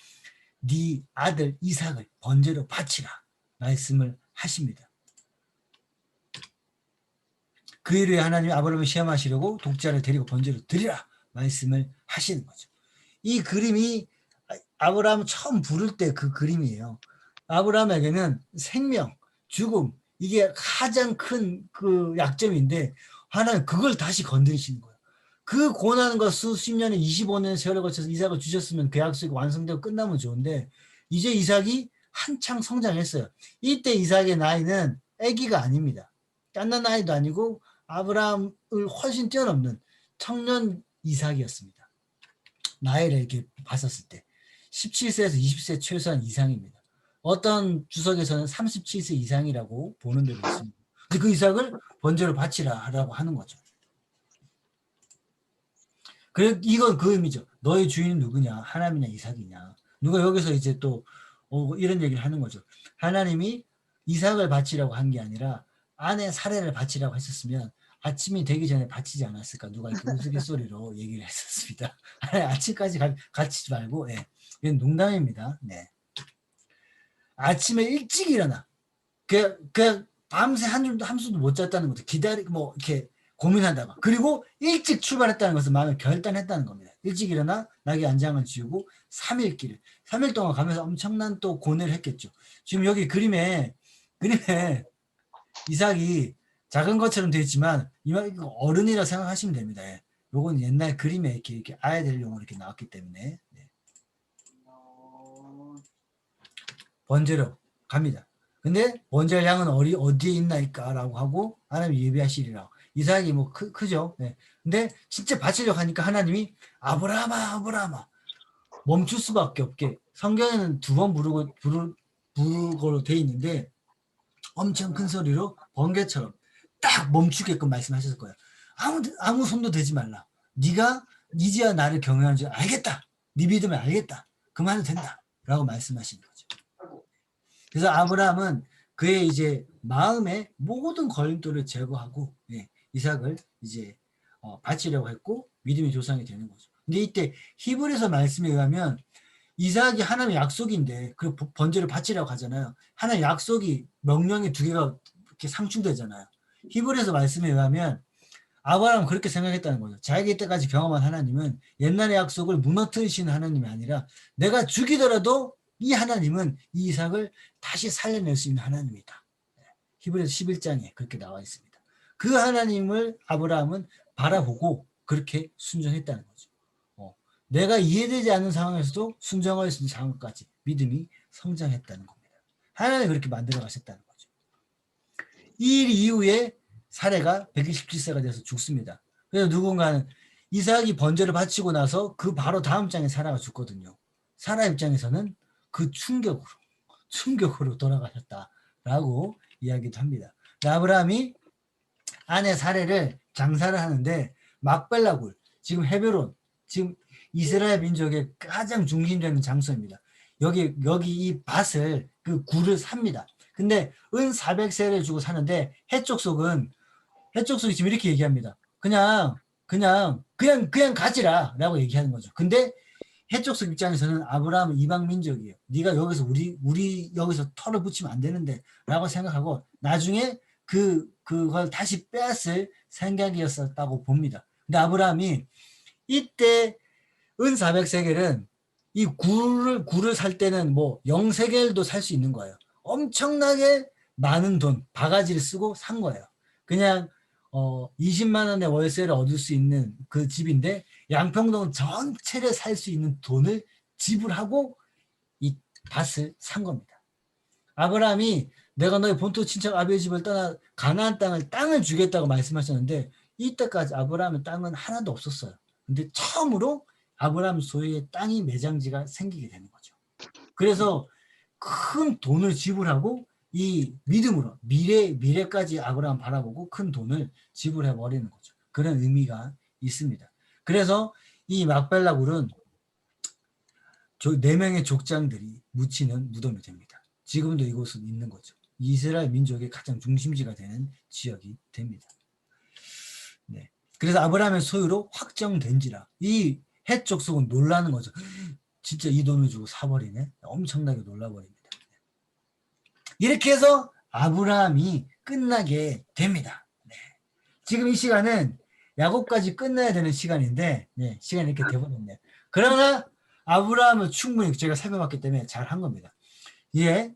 A: 네 아들 이삭을 번제로 바치라 말씀을 하십니다. 그 일에 하나님이 아브라함을 시험하시려고 독자를 데리고 번제로 드리라 말씀을 하시는 거죠. 이 그림이 아브라함 처음 부를 때 그 그림이에요. 아브라함에게는 생명, 죽음 이게 가장 큰 그 약점인데 하나님 그걸 다시 건드리시는 거예요. 그 고난과 수십 년의 25년 세월에 걸쳐서 이삭을 주셨으면 그 약속이 완성되고 끝나면 좋은데 이제 이삭이 한창 성장했어요. 이때 이삭의 나이는 아기가 아닙니다. 갓난 나이도 아니고 아브라함을 훨씬 뛰어넘는 청년 이삭이었습니다. 나이를 이렇게 봤었을 때 17세에서 20세 최소한 이상입니다. 어떤 주석에서는 37세 이상이라고 보는 데도 있습니다. 근데 그 이삭을 번제로 바치라라고 하는 거죠. 그래 이건 그 의미죠. 너의 주인은 누구냐? 하나님이냐 이삭이냐? 누가 여기서 이제 또 이런 얘기를 하는 거죠. 하나님이 이삭을 바치라고 한 게 아니라 아내 사례를 바치라고 했었으면 아침이 되기 전에 바치지 않았을까? 누가 이렇게 우스갯소리로 얘기를 했었습니다. 아침까지 갇히지 말고, 예. 이건 농담입니다. 네. 아침에 일찍 일어나. 그 밤새 한숨도 못 잤다는 것도 이렇게 고민하다가. 그리고 일찍 출발했다는 것은 마음에 결단했다는 겁니다. 일찍 일어나 나귀 안장을 지우고 3일 길을. 3일 동안 가면서 엄청난 또 고뇌를 했겠죠. 지금 여기 그림에 이삭이 작은 것처럼 되어 있지만 어른이라 생각하시면 됩니다. 예. 요건 옛날 그림에 이렇게 아이들용으로 이렇게 나왔기 때문에 네. 번제로 갑니다. 근데 번제할 양은 어디에 있나이까라고 하고 하나님이 예비하시리라고. 이삭이 뭐 크죠. 네. 근데 진짜 바치려고 하니까 하나님이 아브라함아 멈출 수밖에 없게 성경에는 2번 부르고로 되어 있는데 엄청 큰 소리로 번개처럼 딱 멈추게끔 말씀하셨을 거예요. 아무 손도 대지 말라. 네가 이제야 나를 경외하는 줄 알겠다. 네 믿음을 알겠다. 그만해도 된다. 라고 말씀하시는 거죠. 그래서 아브라함은 그의 이제 마음의 모든 걸림돌을 제거하고 이삭을 이제 바치려고 했고 믿음의 조상이 되는 거죠. 근데 이때 히브리서 말씀에 의하면 이삭이 하나님의 약속인데 그 번제를 바치라고 하잖아요. 하나님의 약속이 명령의 2개가 이렇게 상충되잖아요. 히브리서 말씀에 의하면 아브라함은 그렇게 생각했다는 거죠. 자기가 이때까지 경험한 하나님은 옛날의 약속을 무너뜨리시는 하나님이 아니라 내가 죽이더라도 이 하나님은 이 이삭을 다시 살려낼 수 있는 하나님이다. 히브리서 11장에 그렇게 나와 있습니다. 그 하나님을 아브라함은 바라보고 그렇게 순종했다는 거죠. 내가 이해되지 않는 상황에서도 순종할 수 있는 상황까지 믿음이 성장했다는 겁니다. 하나님이 그렇게 만들어 가셨다는 거죠. 이 일 이후에 사례가 127세가 돼서 죽습니다. 그래서 누군가는 이삭이 번제를 바치고 나서 그 바로 다음 장에 사라가 죽거든요. 사라 입장에서는 그 충격으로 돌아가셨다라고 이야기도 합니다. 아브라함이 아내 사례를 장사를 하는데 막벨라굴, 지금 헤베론, 지금 이스라엘 민족의 가장 중심되는 장소입니다. 여기 이 밭을 그 굴을 삽니다. 근데 은 400세를 주고 사는데 해쪽 속이 지금 이렇게 얘기합니다. 그냥 가지라 라고 얘기하는 거죠. 근데 해쪽 속 입장에서는 아브라함은 이방 민족이에요. 네가 여기서 우리 여기서 털을 붙이면 안 되는데 라고 생각하고 나중에 그걸 다시 빼앗을 생각이었었다고 봅니다. 근데 아브라함이 이때 은 400세겔은 이 굴을 살 때는 뭐 0세겔도 살 수 있는 거예요. 엄청나게 많은 돈, 바가지를 쓰고 산 거예요. 그냥 20만 원의 월세를 얻을 수 있는 그 집인데 양평동 전체를 살 수 있는 돈을 지불하고 이 밭을 산 겁니다. 아브라함이 내가 너의 본토 친척 아비의 집을 떠나 가나안 땅을 주겠다고 말씀하셨는데 이때까지 아브라함의 땅은 하나도 없었어요. 근데 처음으로 아브라함 소유의 땅이 매장지가 생기게 되는 거죠. 그래서 큰 돈을 지불하고 이 믿음으로 미래까지 아브라함 바라보고 큰 돈을 지불해 버리는 거죠. 그런 의미가 있습니다. 그래서 이 막벨라굴은 4명의 족장들이 묻히는 무덤이 됩니다. 지금도 이곳은 있는 거죠. 이스라엘 민족의 가장 중심지가 되는 지역이 됩니다. 네. 그래서 아브라함의 소유로 확정된지라 이 헷 족속은 놀라는 거죠. 진짜 이 돈을 주고 사버리네. 엄청나게 놀라버립니다. 이렇게 해서 아브라함이 끝나게 됩니다. 네. 지금 이 시간은 야곱까지 끝나야 되는 시간인데 네, 시간이 이렇게 돼버렸네요. 그러나 아브라함은 충분히 제가 살펴봤기 때문에 잘 한 겁니다. 이제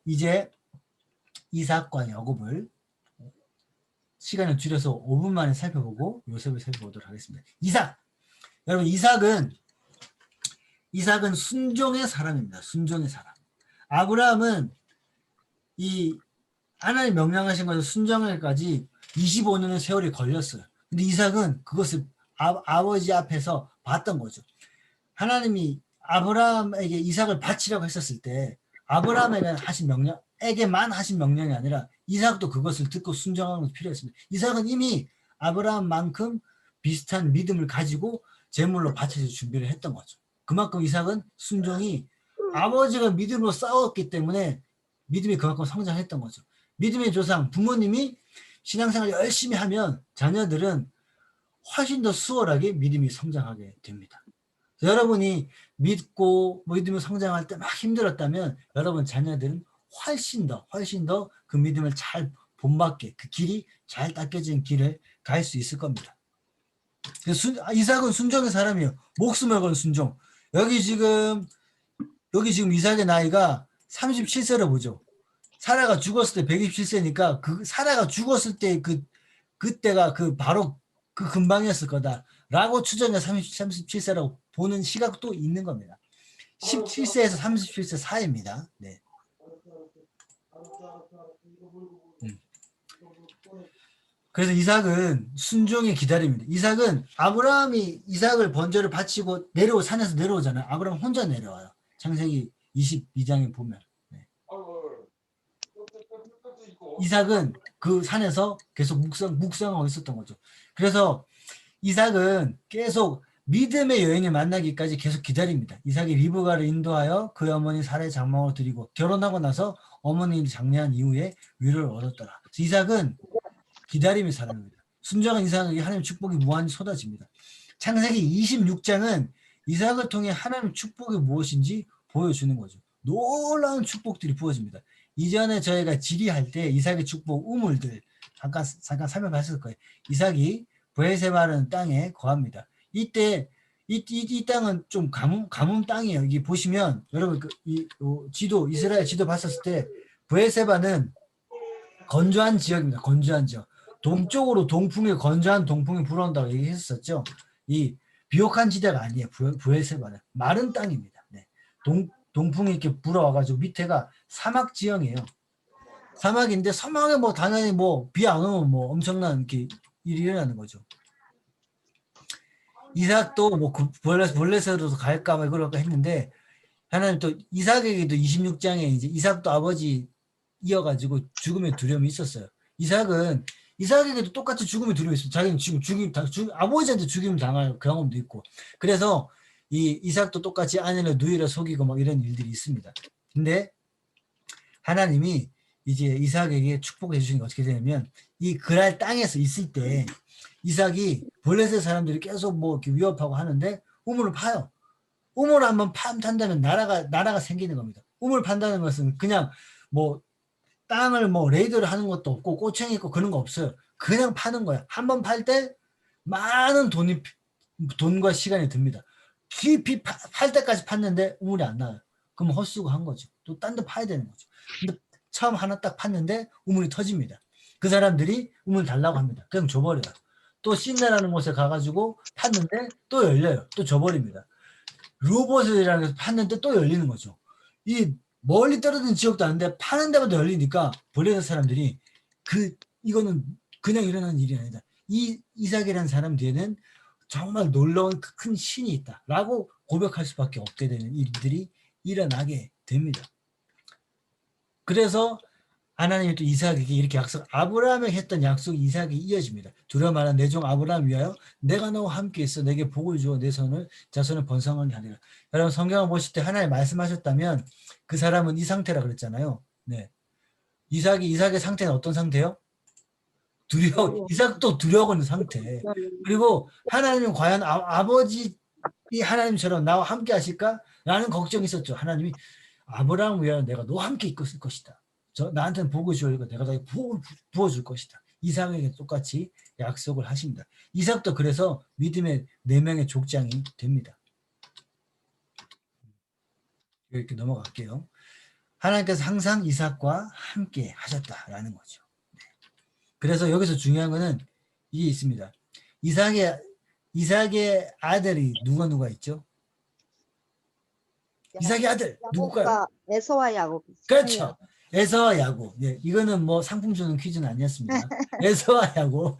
A: 이삭과 야곱을 시간을 줄여서 5분 만에 살펴보고 요셉을 살펴보도록 하겠습니다. 여러분 이삭은 순종의 사람입니다. 순종의 사람. 아브라함은 이 하나님 명령하신 것을 순종하기까지 25년의 세월이 걸렸어요. 근데 이삭은 그것을 아버지 앞에서 봤던 거죠. 하나님이 아브라함에게 이삭을 바치라고 했었을 때 아브라함에게만 하신 명령이 아니라 이삭도 그것을 듣고 순종하는 것이 필요했습니다. 이삭은 이미 아브라함만큼 비슷한 믿음을 가지고 제물로 바쳐줄 준비를 했던 거죠. 그만큼 이삭은 순종이 아버지가 믿음으로 싸웠기 때문에 믿음이 그만큼 성장했던 거죠. 믿음의 조상 부모님이 신앙생활 열심히 하면 자녀들은 훨씬 더 수월하게 믿음이 성장하게 됩니다. 여러분이 믿고 믿음을 성장할 때 막 힘들었다면 여러분 자녀들은 훨씬 더 그 믿음을 잘 본받게 그 길이 잘 닦여진 길을 갈 수 있을 겁니다. 이삭은 순종의 사람이에요. 목숨을 건 순종. 여기 지금 이삭의 나이가 37세로 보죠. 사라가 죽었을 때 127세니까 그 사라가 죽었을 때 그때가 바로 그 근방이었을 거다라고 추정해 37세라고 보는 시각도 있는 겁니다. 17세에서 37세 사이입니다. 네. 그래서 이삭은 순종의 기다림입니다. 이삭은 아브라함이 이삭을 번제를 바치고 산에서 내려오잖아요. 아브라함 혼자 내려와요. 창세기 22장에 보면. 네. 이삭은 그 산에서 계속 묵상하고 있었던 거죠. 그래서 이삭은 계속 믿음의 여인을 만나기까지 계속 기다립니다. 이삭이 리브가를 인도하여 그의 어머니 사라의 장막으로 드리고 결혼하고 나서 어머니를 장례한 이후에 위로를 얻었더라. 이삭은 기다림의 사람입니다. 순종한 이삭에게 하나님의 축복이 무한히 쏟아집니다. 창세기 26장은 이삭을 통해 하나님의 축복이 무엇인지 보여주는 거죠. 놀라운 축복들이 부어집니다. 이전에 저희가 지리할 때 이삭의 축복 우물들 잠깐 설명했을 거예요. 이삭이 브에세바라는 땅에 거합니다. 이때 이 땅은 좀 가뭄 땅이에요. 여기 보시면 여러분 이스라엘 지도 봤었을 때 브에세바는 건조한 지역입니다. 건조한 지역. 동쪽으로 건조한 동풍이 불어온다고 얘기했었죠. 이 비옥한 지대가 아니에요. 브에세바는 마른 땅입니다. 네. 동풍이 이렇게 불어와가지고 밑에가 사막 지형이에요. 사막인데 사막에 당연히 비 안 오면 엄청난 이렇게 일이 일어나는 거죠. 이삭도 블레셋으로 갈까 그럴까 했는데 하나님 또 이삭에게도 26장에 이제 이삭도 아버지 이어가지고 죽음의 두려움이 있었어요. 이삭에게도 똑같이 죽음의 두려움이 있어요. 자기는 지금 아버지한테 죽임 당할 경험도 있고. 그래서 이삭도 똑같이 아내를 누이를 속이고 이런 일들이 있습니다. 근데 하나님이 이제 이삭에게 축복해 주시는 게 어떻게 되냐면 이 그랄 땅에서 있을 때 이삭이 블레셋 사람들이 계속 이렇게 위협하고 하는데 우물을 파요. 우물을 한번 판다면 나라가 생기는 겁니다. 우물을 판다는 것은 그냥 땅을 레이드를 하는 것도 없고 꼬챙이 있고 그런 거 없어요. 그냥 파는 거야. 한번 팔 때 많은 돈과 시간이 듭니다. 깊이 팔 때까지 팠는데 우물이 안 나와요. 그럼 헛수고한 거죠. 또 딴 데 파야 되는 거죠. 근데 처음 하나 딱 팠는데 우물이 터집니다. 그 사람들이 우물 달라고 합니다. 그냥 줘버려요. 또 신내라는 곳에 가가지고 팠는데 또 열려요. 또 줘버립니다. 로봇이라는 데서 팠는데 또 열리는 거죠. 이 멀리 떨어진 지역도 아닌데 파는 데마다 열리니까 블레셋 사람들이 이거는 그냥 일어나는 일이 아니다. 이 이삭이라는 사람 뒤에는 정말 놀라운 큰 신이 있다라고 고백할 수밖에 없게 되는 일들이 일어나게 됩니다. 그래서 하나님이 또 이삭에게 이렇게 아브라함에게 했던 약속이 이삭이 이어집니다. 두려워 말한 내 종 아브라함 위하여 내가 너와 함께 있어 내게 복을 주어 내 자손을 번성하게 하리라. 여러분 성경을 보실 때 하나님 말씀하셨다면 그 사람은 이 상태라 그랬잖아요. 네. 이삭의 상태는 어떤 상태요? 이삭도 두려워하는 상태. 그리고 하나님은 과연 아버지 하나님처럼 나와 함께 하실까? 라는 걱정이 있었죠. 하나님이 아브라함을 위하여 내가 너와 함께 있을 것이다. 나한테는 복을 주어리고 내가 너에게 복을 부어줄 것이다. 이삭에게 똑같이 약속을 하십니다. 이삭도 그래서 믿음의 4명의 족장이 됩니다. 이렇게 넘어갈게요. 하나님께서 항상 이삭과 함께 하셨다라는 거죠. 네. 그래서 여기서 중요한 거는 이게 있습니다. 이삭의 아들이 누가 있죠? 이삭의 아들 누굴까요?
F: 에서와 야곱.
A: 그렇죠. 에서와 야곱. 예, 이거는 뭐 상품 주는 퀴즈는 아니었습니다. 에서와 야곱.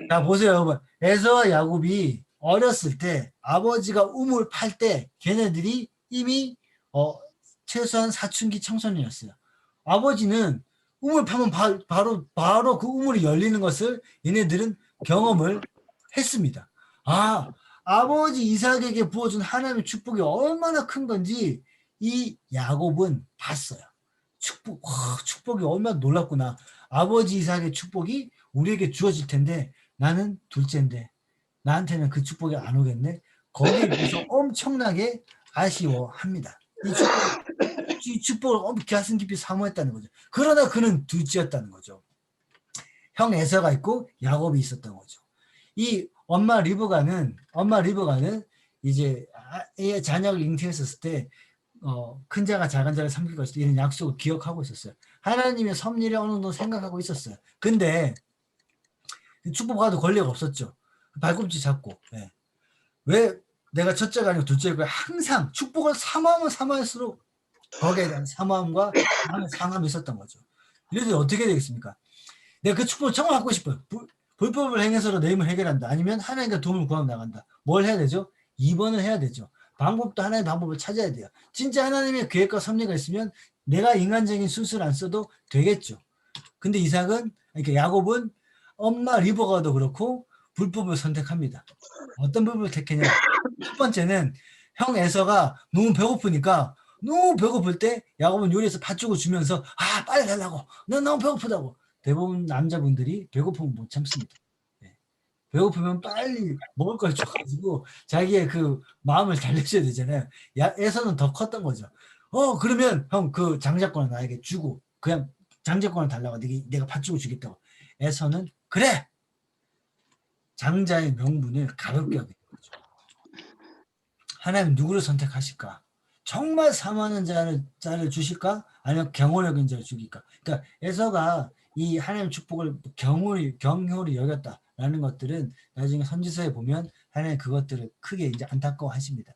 A: 자, 보세요, 여러분. 에서와 야곱이 어렸을 때 아버지가 우물 팔 때 걔네들이 이미 최소한 사춘기 청소년이었어요. 아버지는 우물 파면 바로 그 우물이 열리는 것을 얘네들은 경험을 했습니다. 아버지 이삭에게 부어준 하나님의 축복이 얼마나 큰 건지 이 야곱은 봤어요. 축복이 얼마나 놀랍구나. 아버지 이삭의 축복이 우리에게 주어질 텐데 나는 둘째인데 나한테는 그 축복이 안 오겠네. 거기에 대해서 엄청나게 아쉬워합니다. 이 축복을 가슴 깊이 사모했다는 거죠. 그러나 그는 둘째였다는 거죠. 형 에서가 있고 야곱이 있었던 거죠. 이 엄마 리브가는 이제 자녀를 잉태했었을 때 큰 자가 작은 자를 섬길 것이다 이런 약속을 기억하고 있었어요. 하나님의 섭리를 어느 정도 생각하고 있었어요. 근데 축복받아도 권리가 없었죠. 발꿈치 잡고. 네. 왜 내가 첫째가 아니고 둘째고 항상 축복을 사모할수록 거기에 대한 사모함과 상함이 있었던 거죠. 이래서 어떻게 되겠습니까? 내가 그 축복을 정말 갖고 싶어요. 불법을 행해서로 내 힘을 해결한다. 아니면 하나님과 도움을 구하며 나간다. 뭘 해야 되죠? 2번을 해야 되죠. 방법도 하나님의 방법을 찾아야 돼요. 진짜 하나님의 계획과 섭리가 있으면 내가 인간적인 수술을 안 써도 되겠죠. 근데 야곱은 엄마 리버가도 그렇고 불법을 선택합니다. 어떤 불법을 택했냐? 첫 번째는 형 에서가 너무 배고프니까 너무 배고플 때 야곱은 요리해서 팥죽을 주면서 빨리 달라고. 난 너무 배고프다고. 대부분 남자분들이 배고프면 못 참습니다. 네. 배고프면 빨리 먹을 걸 줘가지고 자기의 그 마음을 달래줘야 되잖아요. 에서는 더 컸던 거죠. 그러면 형 그 장자권을 나에게 주고 그냥 장자권을 달라고 내가 팥죽을 주겠다고. 에서는 그래. 장자의 명분을 가볍게 하게 되는 거죠. 하나님 누구를 선택하실까? 정말 사모하는 자를 주실까? 아니면 경홀히 여긴 자를 주실까? 그러니까 에서가 이 하나님의 축복을 경홀히 여겼다라는 것들은 나중에 선지서에 보면 하나님 그것들을 크게 이제 안타까워하십니다.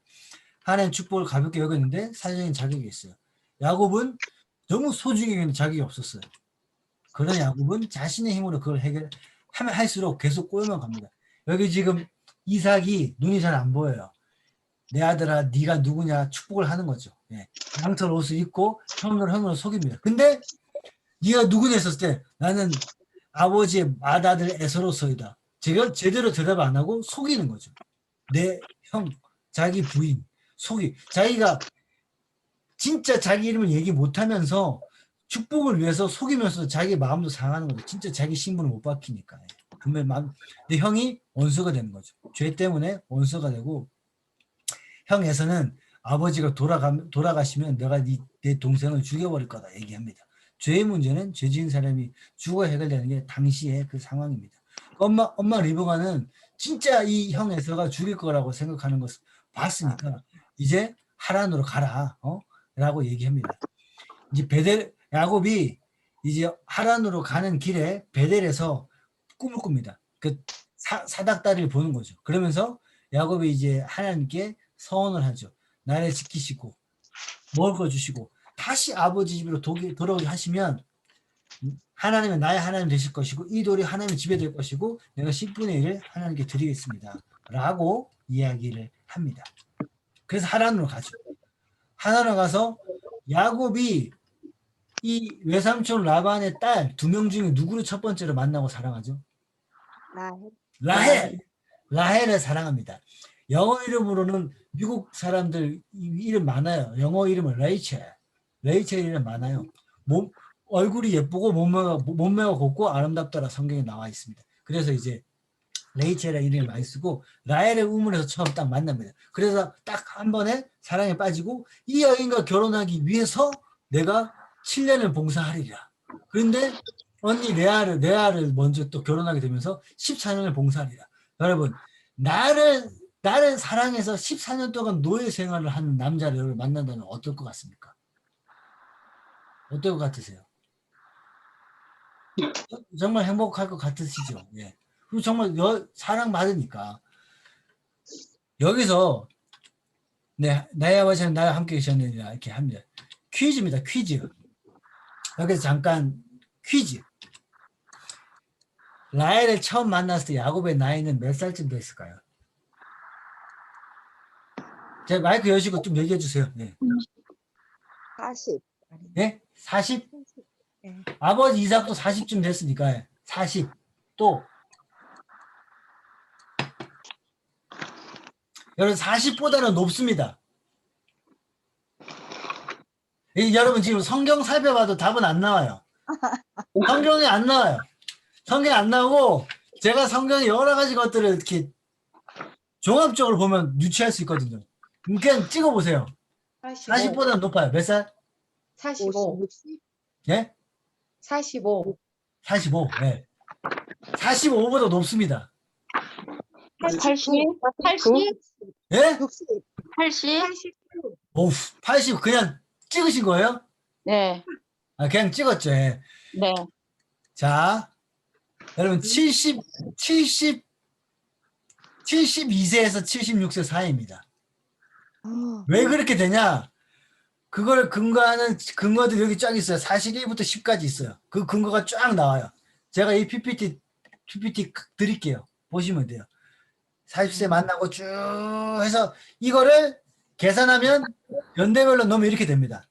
A: 하나님 축복을 가볍게 여겼는데 사회적인 자격이 있어요. 야곱은 너무 소중히 여기는 자격이 없었어요. 그런 야곱은 자신의 힘으로 그걸 하면 할수록 계속 꼬여만 갑니다. 여기 지금 이삭이 눈이 잘 안 보여요. 내 아들아 네가 누구냐 축복을 하는 거죠. 예. 양털 옷을 입고 형으로 속입니다. 근데 네가 누구냐 했었을 때 나는 아버지의 맏아들 에서로서이다. 제대로 대답 안 하고 속이는 거죠. 내 형, 자기 부인 자기가 진짜 자기 이름을 얘기 못하면서 축복을 위해서 속이면서 자기 마음도 상하는 거죠. 진짜 자기 신분을 못 밝히니까. 내 형이 원수가 되는 거죠. 죄 때문에 원수가 되고 형에서는 아버지가 돌아가시면 내가 내 동생을 죽여버릴 거다 얘기합니다. 죄의 문제는 죄 지은 사람이 죽어 해결되는 게 당시의 그 상황입니다. 엄마 리브가는 진짜 이 형 에서가 죽일 거라고 생각하는 것을 봤으니까 이제 하란으로 가라 라고 얘기합니다. 이제 베델 야곱이 이제 하란으로 가는 길에 베델에서 꿈을 꿉니다. 그 사닥다리를 보는 거죠. 그러면서 야곱이 이제 하나님께 서원을 하죠. 나를 지키시고 먹을 거 주시고 다시 아버지 집으로 돌아오게 하시면 하나님은 나의 하나님 되실 것이고 이 돌이 하나님의 집에 될 것이고 내가 10분의 1을 하나님께 드리겠습니다. 라고 이야기를 합니다. 그래서 하란으로 가죠. 하란으로 가서 야곱이 이 외삼촌 라반의 딸 2명 중에 누구를 첫 번째로 만나고 사랑하죠? 라헬을 사랑합니다. 영어 이름으로는 미국 사람들 이름 많아요. 영어 이름은 레이첼 이름 많아요. 얼굴이 예쁘고 몸매가 곱고 아름답다라 성경에 나와 있습니다. 그래서 이제 레이첼의 이름을 많이 쓰고 라헬의 우물에서 처음 딱 만납니다. 그래서 딱 한 번에 사랑에 빠지고 이 여인과 결혼하기 위해서 내가 7년을 봉사하리라. 그런데 언니 레아를 먼저 또 결혼하게 되면서 14년을 봉사하리라. 여러분 나를 사랑해서 14년 동안 노예 생활을 하는 남자를 만난다면 어떨 것 같습니까? 어떨 것 같으세요? 정말 행복할 것 같으시죠? 예. 그리고 정말 사랑받으니까 여기서 나의 아버지는 나와 함께 계셨느니라 이렇게 합니다. 퀴즈입니다. 퀴즈. 여기서 잠깐 퀴즈. 라헬을 처음 만났을 때 야곱의 나이는 몇 살쯤 됐을까요? 제 마이크 여시고 좀 얘기해 주세요. 네.
F: 40.
A: 네? 40?
F: 네.
A: 아버지 이삭도 40쯤 됐으니까 40. 또 여러분 40보다는 높습니다. 여러분 지금 성경 살펴봐도 답은 안 나와요. 성경에 안 나와요. 성경에 안 나오고 제가 성경의 여러 가지 것들을 이렇게 종합적으로 보면 유추할 수 있거든요. 그냥 찍어보세요. 40보다는 높아요. 몇 살?
D: 45.
A: 예?
D: 45.
A: 45. 네. 45보다 높습니다.
G: 80?
A: 예?
F: 60.
G: 80?
A: 오, 80 그냥 찍으신 거예요?
G: 네.
A: 아, 그냥 찍었죠. 예.
G: 네.
A: 자, 여러분 72세에서 76세 사이입니다. 왜 그렇게 되냐? 그걸 근거하는 근거들이 여기 쫙 있어요. 41부터 10까지 있어요. 그 근거가 쫙 나와요. 제가 이 PPT 드릴게요. 보시면 돼요. 40세 만나고 쭉 해서 이거를 계산하면 연대별로 넣으면 이렇게 됩니다.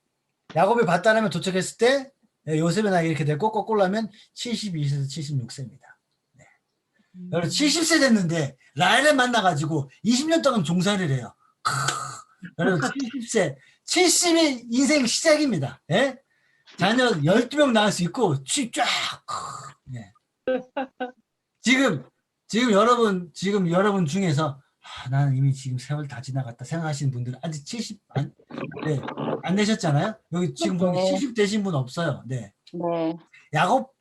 A: 야곱이 밧다람에 도착했을 때 요셉의 나이가 이렇게 되고 거꾸로 하면 72세에서 76세입니다. 네. 여러분 70세 됐는데 라헬을 만나가지고 20년 동안 종사를 해요. 여러분 70이 인생 시작입니다. 예? 자녀 12명 낳을 수 있고 쫙. 예. 지금 여러분 중에서 나는 이미 지금 세월 다 지나갔다 생각하시는 분들은 아직 70 안 되셨잖아요. 여기 지금 보니
G: 네.
A: 70 되신 분 없어요. 네.
G: 네.
A: 야곱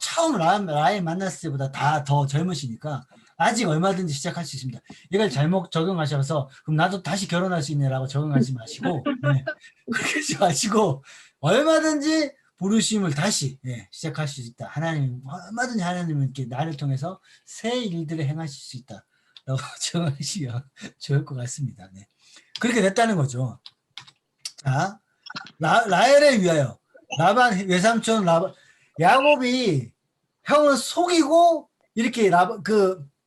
A: 처음 라헬 만났을 때보다 다 더 젊으시니까 아직 얼마든지 시작할 수 있습니다. 이걸 잘못 적용하셔서 그럼 나도 다시 결혼할 수 있네라고 적용하지 마시고 네. 그렇게 하지 마시고 얼마든지 부르심을 다시 시작할 수 있다. 얼마든지 하나님은 이렇게 나를 통해서 새 일들을 행하실 수 있다. 라고 적용하시면 좋을 것 같습니다. 네. 그렇게 됐다는 거죠. 자, 라헬에 위하여 라반 외삼촌 야곱이 형을 속이고 이렇게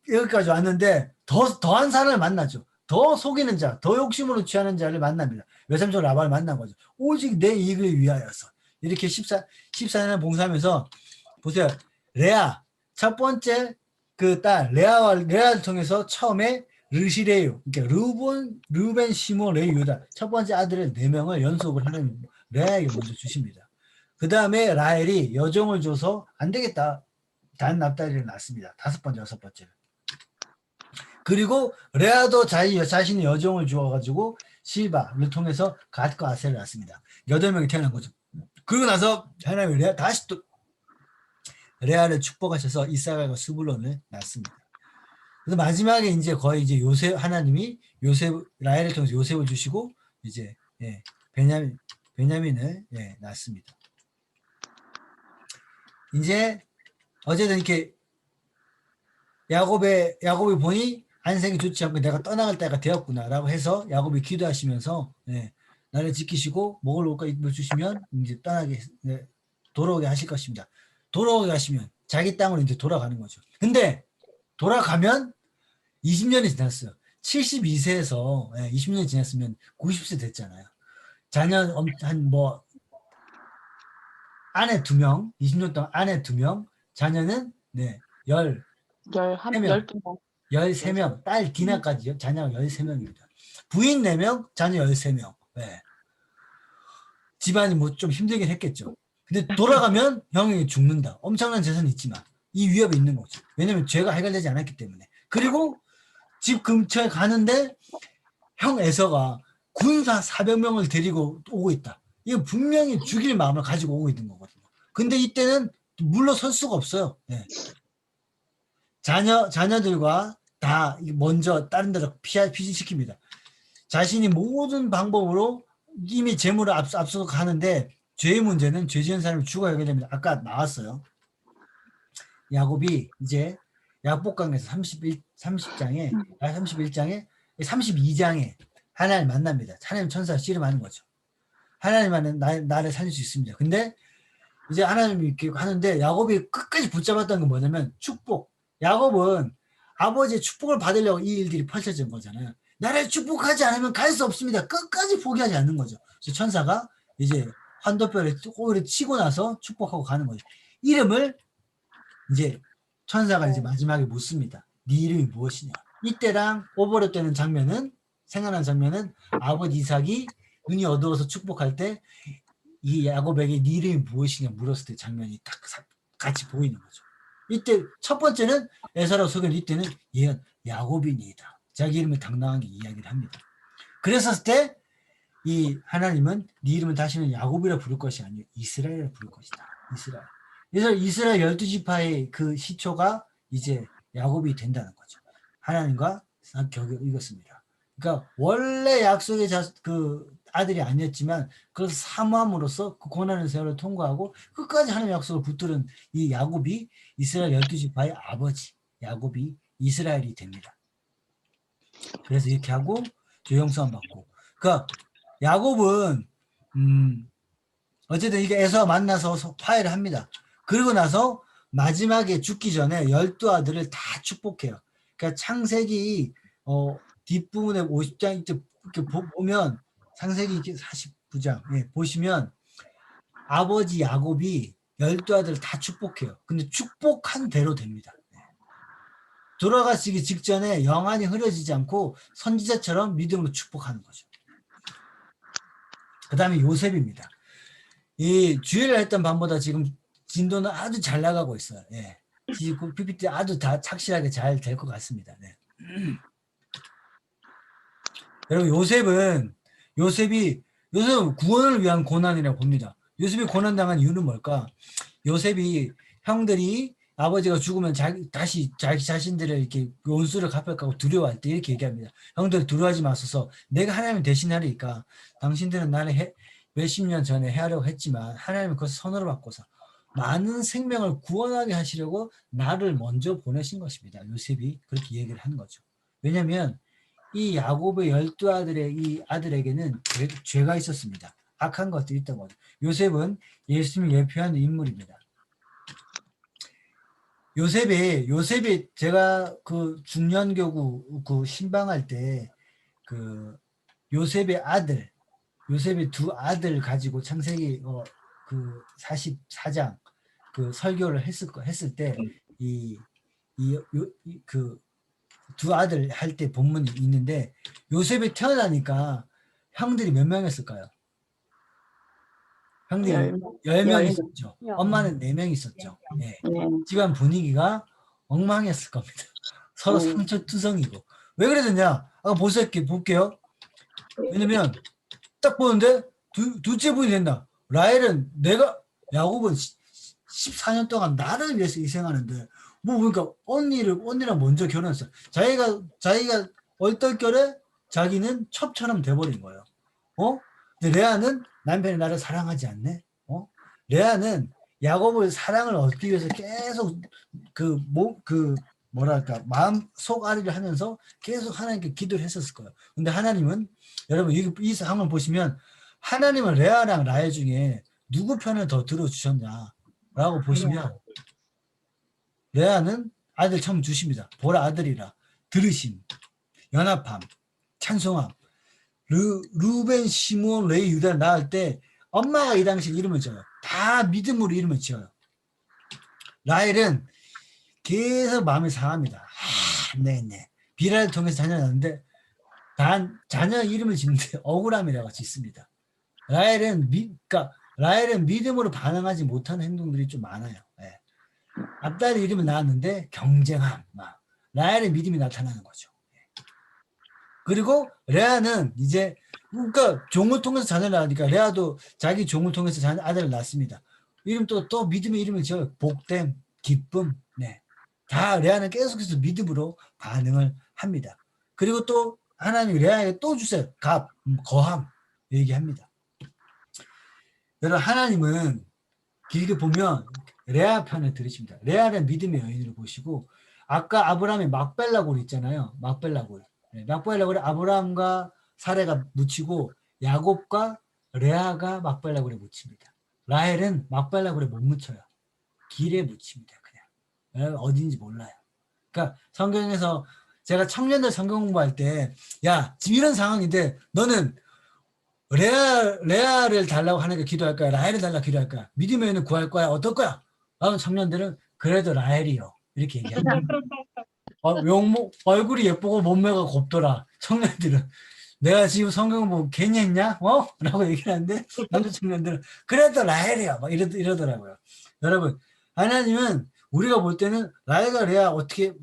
A: 여기까지 왔는데 더한 사람을 만나죠. 더 속이는 자, 더 욕심으로 취하는 자를 만납니다. 외삼촌 라반을 만난 거죠. 오직 내 이익을 위하여서 이렇게 14년을 봉사하면서 보세요. 레아 첫 번째 그 딸 레아를 통해서 처음에 르시레유 그러니까 루벤 시몬 레위 유다 첫 번째 아들을 4명을 연속을 하는 레아에게 먼저 주십니다. 그 다음에 라헬이 여종을 줘서 안 되겠다. 단 납달리를 낳습니다. 5번째, 6번째를. 그리고 레아도 자신의 여종을 주어가지고 실바를 통해서 갓과 아셀을 낳습니다. 8명이 태어난 거죠. 그리고 나서 하나님이 다시 또 레아를 축복하셔서 이사갈과 스불론을 낳습니다. 그래서 마지막에 이제 거의 이제 하나님이 라헬을 통해서 요셉을 주시고 이제 베냐민 베냐민을 낳습니다. 이제 어쨌든 이렇게 야곱이 보니 안생이 좋지 않고 내가 떠나갈 때가 되었구나라고 해서 야곱이 기도하시면서 나를 지키시고 먹을 옷과 입을 주시면 이제 떠나게 돌아오게 하실 것입니다. 돌아오게 하시면 자기 땅으로 이제 돌아가는 거죠. 근데 돌아가면 20년이 지났어요. 72세에서 20년이 지났으면 90세 됐잖아요. 자녀 아내 2명, 20년 동안 아내 2명, 자녀는 13명, 딸 디나까지요. 자녀가 13명입니다. 부인 4명, 자녀 13명. 집안이 뭐 좀 힘들긴 했겠죠. 근데 돌아가면 형이 죽는다. 엄청난 재산이 있지만 이 위협이 있는 거죠. 왜냐면 죄가 해결되지 않았기 때문에. 그리고 집 근처에 가는데 형 에서가 군사 400명을 데리고 오고 있다. 이거 분명히 죽일 마음을 가지고 오고 있는 거거든요. 근데 이때는 물러설 수가 없어요. 자녀들과 다 먼저 다른 데로 피신시킵니다. 자신이 모든 방법으로 이미 재물을 앞서고 가는데 죄의 문제는 죄 지은 사람이 죽어야 됩니다. 아까 나왔어요. 야곱이 이제 야복강에서 31장에 32장에 하나님 만납니다. 하나님 천사가 씨름하는 거죠. 하나님은 나를 살릴 수 있습니다. 근데 이제 하나님이 이렇게 하는데 야곱이 끝까지 붙잡았던 건 뭐냐면 축복. 야곱은 아버지의 축복을 받으려고 이 일들이 펼쳐진 거잖아요. 나를 축복하지 않으면 갈 수 없습니다. 끝까지 포기하지 않는 거죠. 그래서 천사가 이제 환도뼈를 꼬리를 치고 나서 축복하고 가는 거죠. 이름을 이제 천사가 이제 마지막에 묻습니다. 네 이름이 무엇이냐. 이때랑 오버랩되는 장면은 생각나는 장면은 아버지 이삭이 눈이 어두워서 축복할 때 이 야곱에게 네 이름이 무엇이냐 물었을 때 장면이 딱 같이 보이는 거죠. 이때 첫 번째는 에사라고 소개를 이때는 얘는 야곱이니이다. 자기 이름을 당당하게 이야기를 합니다. 그랬을 때 이 하나님은 네 이름은 다시는 야곱이라 부를 것이 아니라 이스라엘이라 부를 것이다. 이스라엘. 그래서 이스라엘 12지파의 그 시초가 이제 야곱이 된다는 거죠. 하나님과 격을 이뤘습니다. 그러니까 원래 약속의 그 아들이 아니었지만 그것을 사모함으로써 그 고난의 세월을 통과하고 끝까지 하나님의 약속을 붙들은 이 야곱이 이스라엘 12지파의 아버지, 야곱이 이스라엘이 됩니다. 그래서 이렇게 하고 조영수함 받고. 그러니까 야곱은 어쨌든 이게 에서와 만나서 화해를 합니다. 그리고 나서 마지막에 죽기 전에 12아들을 다 축복해요. 그러니까 창세기 뒷부분에 50장 이렇게 보면 창세기 49장 보시면 아버지 야곱이 12아들을 다 축복해요. 근데 축복한 대로 됩니다. 돌아가시기 직전에 영안이 흐려지지 않고 선지자처럼 믿음으로 축복하는 거죠. 그 다음에 요셉입니다. 이 주일을 했던 밤보다 지금 진도는 아주 잘 나가고 있어요. 지금 PPT 아주 다 착실하게 잘 될 것 같습니다. 여러분 요셉이 구원을 위한 고난이라고 봅니다. 요셉이 고난당한 이유는 뭘까? 요셉이 형들이 아버지가 죽으면 다시 자기 자신들을 이렇게 원수를 갚을까 두려워할 때 이렇게 얘기합니다. 형들 두려워하지 마소서. 내가 하나님을 대신하리까. 당신들은 나를 몇십 년 전에 해하려고 했지만 하나님은 그것을 선으로 바꿔서 많은 생명을 구원하게 하시려고 나를 먼저 보내신 것입니다. 요셉이 그렇게 얘기를 하는 거죠. 왜냐하면 이 야곱의 12아들의 이 아들에게는 죄가 있었습니다. 악한 것들이 있던 거죠. 요셉은 예수님을 예표하는 인물입니다. 요셉이 제가 그 중년교구 그 신방할 때 그 요셉의 두 아들 가지고 창세기 그 44장 그 설교를 했을 때 그 두 아들 할 때 본문이 있는데 요셉이 태어나니까 형들이 몇 명이었을까요? 형들이 10명 있었죠. 엄마는 4명 있었죠. 집안 분위기가 엉망이었을 겁니다. 서로 상처투성이고. 왜 그랬느냐? 아까 볼게요. 왜냐면 딱 보는데 둘째 분이 된다. 라헬은 야곱은 14년 동안 나를 위해서 희생하는데 그러니까 언니랑 먼저 결혼했어. 자기가 얼떨결에 자기는 첩처럼 돼버린 거예요. 근데 레아는 남편이 나를 사랑하지 않네. 레아는 야곱을 사랑을 얻기 위해서 계속 그 뭐랄까 마음 속 아리를 하면서 계속 하나님께 기도를 했었을 거예요. 근데 하나님은 여러분 이 상황을 보시면 하나님은 레아랑 라헬 중에 누구 편을 더 들어주셨냐라고 보시면 레아는 아들 처음 주십니다. 보라 아들이라 들으심, 연합함, 찬송함. 루벤, 시므온, 레위, 유다를 낳을 때 엄마가 이 당시 이름을 지어요. 다 믿음으로 이름을 지어요. 라헬은 계속 마음이 상합니다. 네네. 비라를 통해서 자녀를 낳는데 단 자녀 이름을 짓는데 억울함이라고 짓습니다. 라헬은 믿음으로 반응하지 못하는 행동들이 좀 많아요. 네. 앞다리 이름을 낳았는데 경쟁함, 라헬의 믿음이 나타나는 거죠. 그리고 레아는 이제 그러니까 종을 통해서 자녀를 낳으니까 레아도 자기 종을 통해서 아들을 낳습니다. 이름 또 믿음의 이름을 지어요. 복됨, 기쁨, 네. 다 레아는 계속해서 믿음으로 반응을 합니다. 그리고 또 하나님이 레아에게 또 주세요. 거함 얘기합니다. 여러분 하나님은 길게 보면 레아 편을 들으십니다. 레아는 믿음의 여인을 보시고 아까 아브라함의 막벨라골 있잖아요. 막벨라골. 막벨라골에 아브라함과 사레가 묻히고 야곱과 레아가 막벨라골에 묻힙니다. 라헬은 막벨라골에 못 묻혀요. 길에 묻힙니다. 그냥 어딘지 몰라요. 그러니까 성경에서 제가 청년들 성경 공부할 때 야 지금 이런 상황인데 너는 레아를 달라고 하니까 기도할 거야? 라헬을 달라고 기도할 거야? 믿음의 여인을 구할 거야? 어떨 거야? 라는 청년들은 그래도 라헬이요. 이렇게 얘기합니다. 얼굴이 예쁘고 몸매가 곱더라. 청년들은 내가 지금 성경을 보고 괜히 했냐? 라고 얘기를 하는데 남자 청년들은 그래도 라헬이야. 막 이러더라고요. 여러분 하나님은 우리가 볼 때는 라헬과 레아 어떻게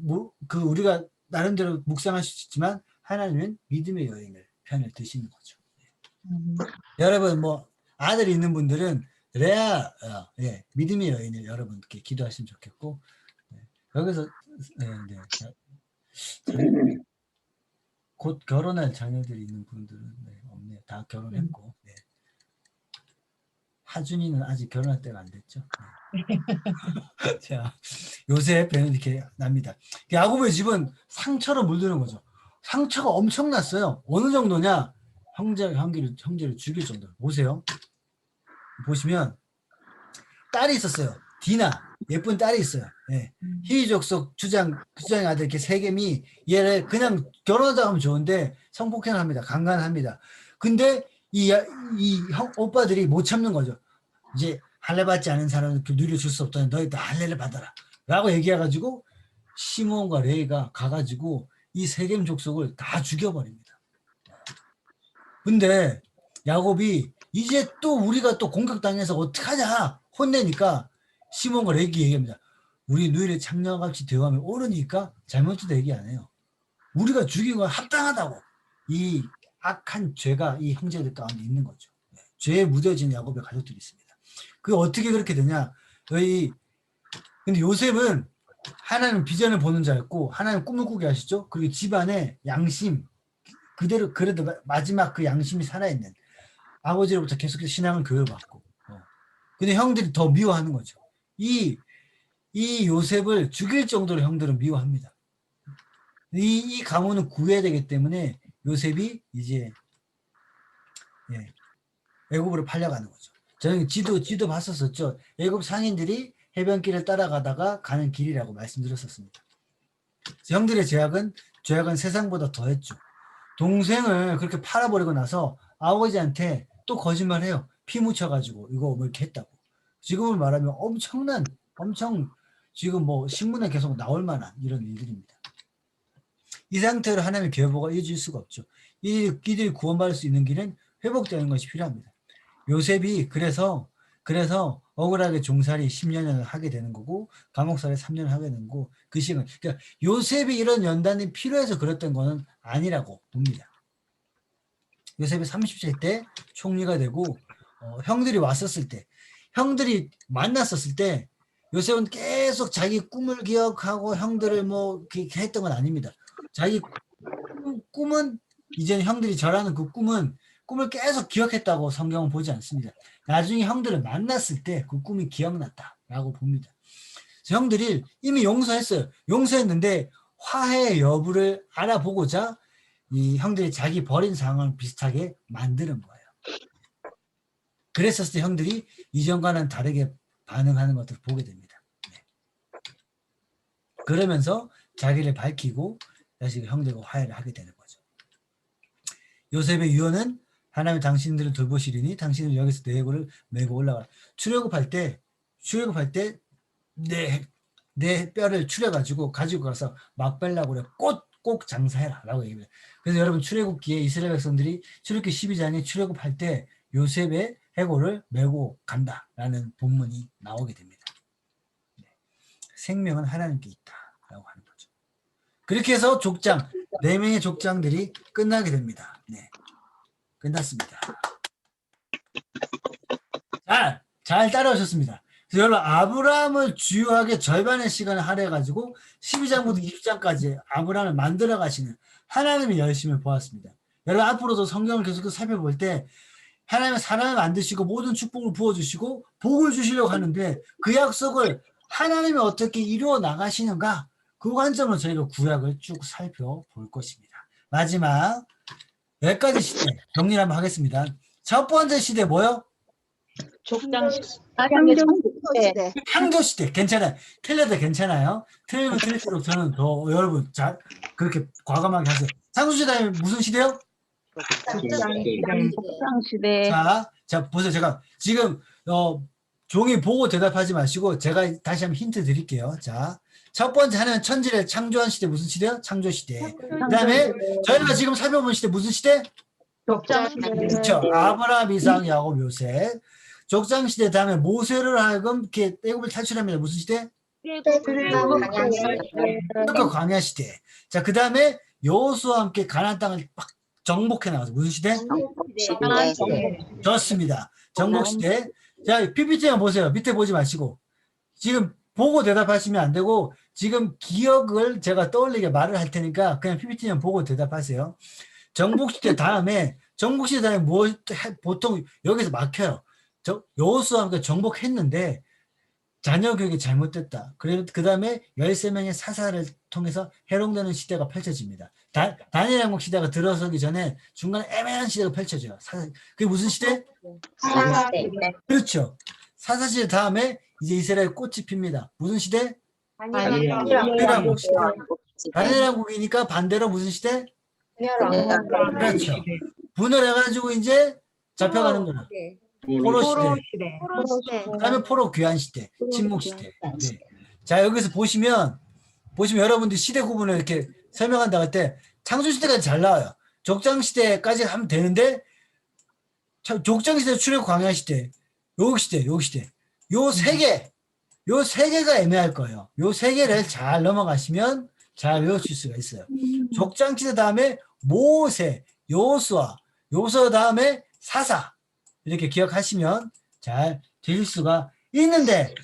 A: 우리가 나름대로 묵상할 수 있지만 하나님은 믿음의 여인을 편을 드시는 거죠. 여러분 아들이 있는 분들은 레아 믿음의 여인을 여러분께 기도하시면 좋겠고 여기서 곧 결혼할 자녀들이 있는 분들은 없네요. 다 결혼했고 하준이는 아직 결혼할 때가 안 됐죠. 자, 요셉 배는 이렇게 납니다. 야곱의 집은 상처로 물드는 거죠. 상처가 엄청났어요. 어느 정도냐? 형제를 죽일 정도로. 보세요. 보시면 딸이 있었어요. 디나 예쁜 딸이 있어요. 히족속 주장의 아들 이렇게 세겜이 얘를 그냥 결혼하자 하면 좋은데 성폭행을 합니다. 강간합니다. 근데 이 오빠들이 못 참는 거죠. 이제 할례 받지 않은 사람은 누리를 줄 수 없다니 너희 다 할례를 받아라 라고 얘기해가지고 시므온과 레위가 가가지고 이 세겜 족속을 다 죽여버립니다. 근데 야곱이 이제 또 우리가 또 공격당해서 어떡하냐 혼내니까 시몬과 레위 얘기합니다. 우리 누이를 창녀같이 대우하면 옳으니까 잘못도 얘기 안 해요. 우리가 죽인 건 합당하다고. 이 악한 죄가 이 형제들 가운데 있는 거죠. 죄에 묻어진 야곱의 가족들이 있습니다. 그게 어떻게 그렇게 되냐? 근데 요셉은 하나님 비전을 보는 자였고 하나님 꿈을 꾸게 하시죠. 그리고 집안에 양심 그대로 그래도 마지막 그 양심이 살아있는 아버지로부터 계속해서 신앙을 교육받고 근데 형들이 더 미워하는 거죠. 이 요셉을 죽일 정도로 형들은 미워합니다. 이 가문은 구해야 되기 때문에 요셉이 이제 애굽으로 팔려가는 거죠. 저는 지도 봤었었죠. 애굽 상인들이 해변길을 따라가다가 가는 길이라고 말씀드렸었습니다. 형들의 죄악은 세상보다 더했죠. 동생을 그렇게 팔아버리고 나서 아버지한테 또 거짓말해요. 피 묻혀가지고 이거 뭐 이렇게 했다고. 지금을 말하면 엄청 지금 신문에 계속 나올 만한 이런 일들입니다. 이 상태로 하나님의 계보가 이어질 수가 없죠. 이들이 구원받을 수 있는 길은 회복되는 것이 필요합니다. 요셉이 그래서 억울하게 종살이 10년을 하게 되는 거고 감옥살이 3년을 하게 되는 거고 그 시간 그러니까 요셉이 이런 연단이 필요해서 그랬던 거는 아니라고 봅니다. 요셉이 30세 때 총리가 되고 형들이 왔었을 때 형들이 만났었을 때 요셉은 계속 자기 꿈을 기억하고 형들을 이렇게 했던 건 아닙니다. 자기 꿈은 이제는 형들이 절하는 그 꿈은 꿈을 계속 기억했다고 성경은 보지 않습니다. 나중에 형들을 만났을 때 그 꿈이 기억났다라고 봅니다. 그래서 형들이 이미 용서했어요. 용서했는데 화해 여부를 알아보고자 이 형들이 자기 버린 상황을 비슷하게 만드는 거예요. 그랬었을 때 형들이 이전과는 다르게 반응하는 것들을 보게 됩니다. 네. 그러면서 자기를 밝히고 다시 형들과 화해를 하게 되는 거죠. 요셉의 유언은 하나님이 당신들을 돌보시리니 당신은 여기서 내 해골을 메고 올라가라. 출애굽할 때 내 뼈를 추려가지고 가지고 가서 막벨라고 그래. 꼭 장사해라 라고 얘기합니다. 그래서 여러분 출애굽기에 이스라엘 백성들이 출애굽기 12장에 출애굽할 때 요셉의 해골을 메고 간다라는 본문이 나오게 됩니다. 네. 생명은 하나님께 있다라고 하는 거죠. 그렇게 해서 족장 4명의 족장들이 끝나게 됩니다. 네, 끝났습니다. 잘 따라오셨습니다. 그래서 여러분 아브라함을 주요하게 절반의 시간을 할애해가지고 12장부터 20장까지 아브라함을 만들어 가시는 하나님의 열심을 보았습니다. 여러분 앞으로도 성경을 계속 살펴볼 때 하나님은 사람을 만드시고 모든 축복을 부어주시고 복을 주시려고 하는데 그 약속을 하나님이 어떻게 이루어 나가시는가 그 관점으로 저희가 구약을 쭉 살펴볼 것입니다. 마지막 10가지 시대 정리를 한번 하겠습니다. 첫 번째 시대 뭐요?
F: 시대.
A: 창조시대. 괜찮아요. 틀려도 괜찮아요. 틀리면 틀릴수록 저는 더 여러분 잘 그렇게 과감하게 하세요. 창조시대 무슨 시대요?
G: 시대.
A: 자 보세요. 제가 지금 종이 보고 대답하지 마시고 제가 다시 한번 힌트 드릴게요. 자, 첫 번째 하나는 천지를 창조한 시대 무슨 시대요? 창조시대. 그 다음에 저희가 지금 살펴본 시대 무슨 시대? 그렇죠. 아브라함, 이삭, 야곱, 요셉. 족장시대 다음에 모세를 하여금 이렇게 애굽을 탈출합니다. 무슨 시대? 그러니까 광야시대. 자, 그 다음에 여호수아와 함께 가나안 땅을 막 정복해 나가서 무슨 시대? 좋습니다. 정복시대. 자, PPT만 보세요. 밑에 보지 마시고. 지금 보고 대답하시면 안 되고 지금 기억을 제가 떠올리게 말을 할 테니까 그냥 PPT만 보고 대답하세요. 정복시대 다음에 보통 여기서 막혀요. 여호수아와 함께 정복했는데 자녀 교육이 잘못됐다. 그 다음에 13명의 사사를 통해서 해롱되는 시대가 펼쳐집니다. 다니엘 왕국 시대가 들어서기 전에 중간에 애매한 시대가 펼쳐져요. 그게 무슨 시대? 그렇죠. 사사시대 다음에 이제 이스라엘 꽃이 핍니다. 무슨 시대? 다니엘 왕국 시대. 다니엘 왕국이니까 반대로 무슨 시대? 그렇죠. 분열해가지고 이제 잡혀가는 거야. 포로 시대. 그다음에 포로 귀환 시대, 침묵 시대. 네. 자, 여기서 보시면 여러분들이 시대 구분을 이렇게 설명한다 할 때 창조 시대까지 잘 나와요. 족장 시대까지 하면 되는데 족장 시대, 출애굽 광야 시대, 요국 시대. 요 세 개가 애매할 거예요. 요 세 개를 잘 넘어가시면 잘 외우실 수가 있어요. 족장 시대 다음에 모세, 여호수아 다음에 사사. 이렇게 기억하시면 잘 되실 수가 있는데,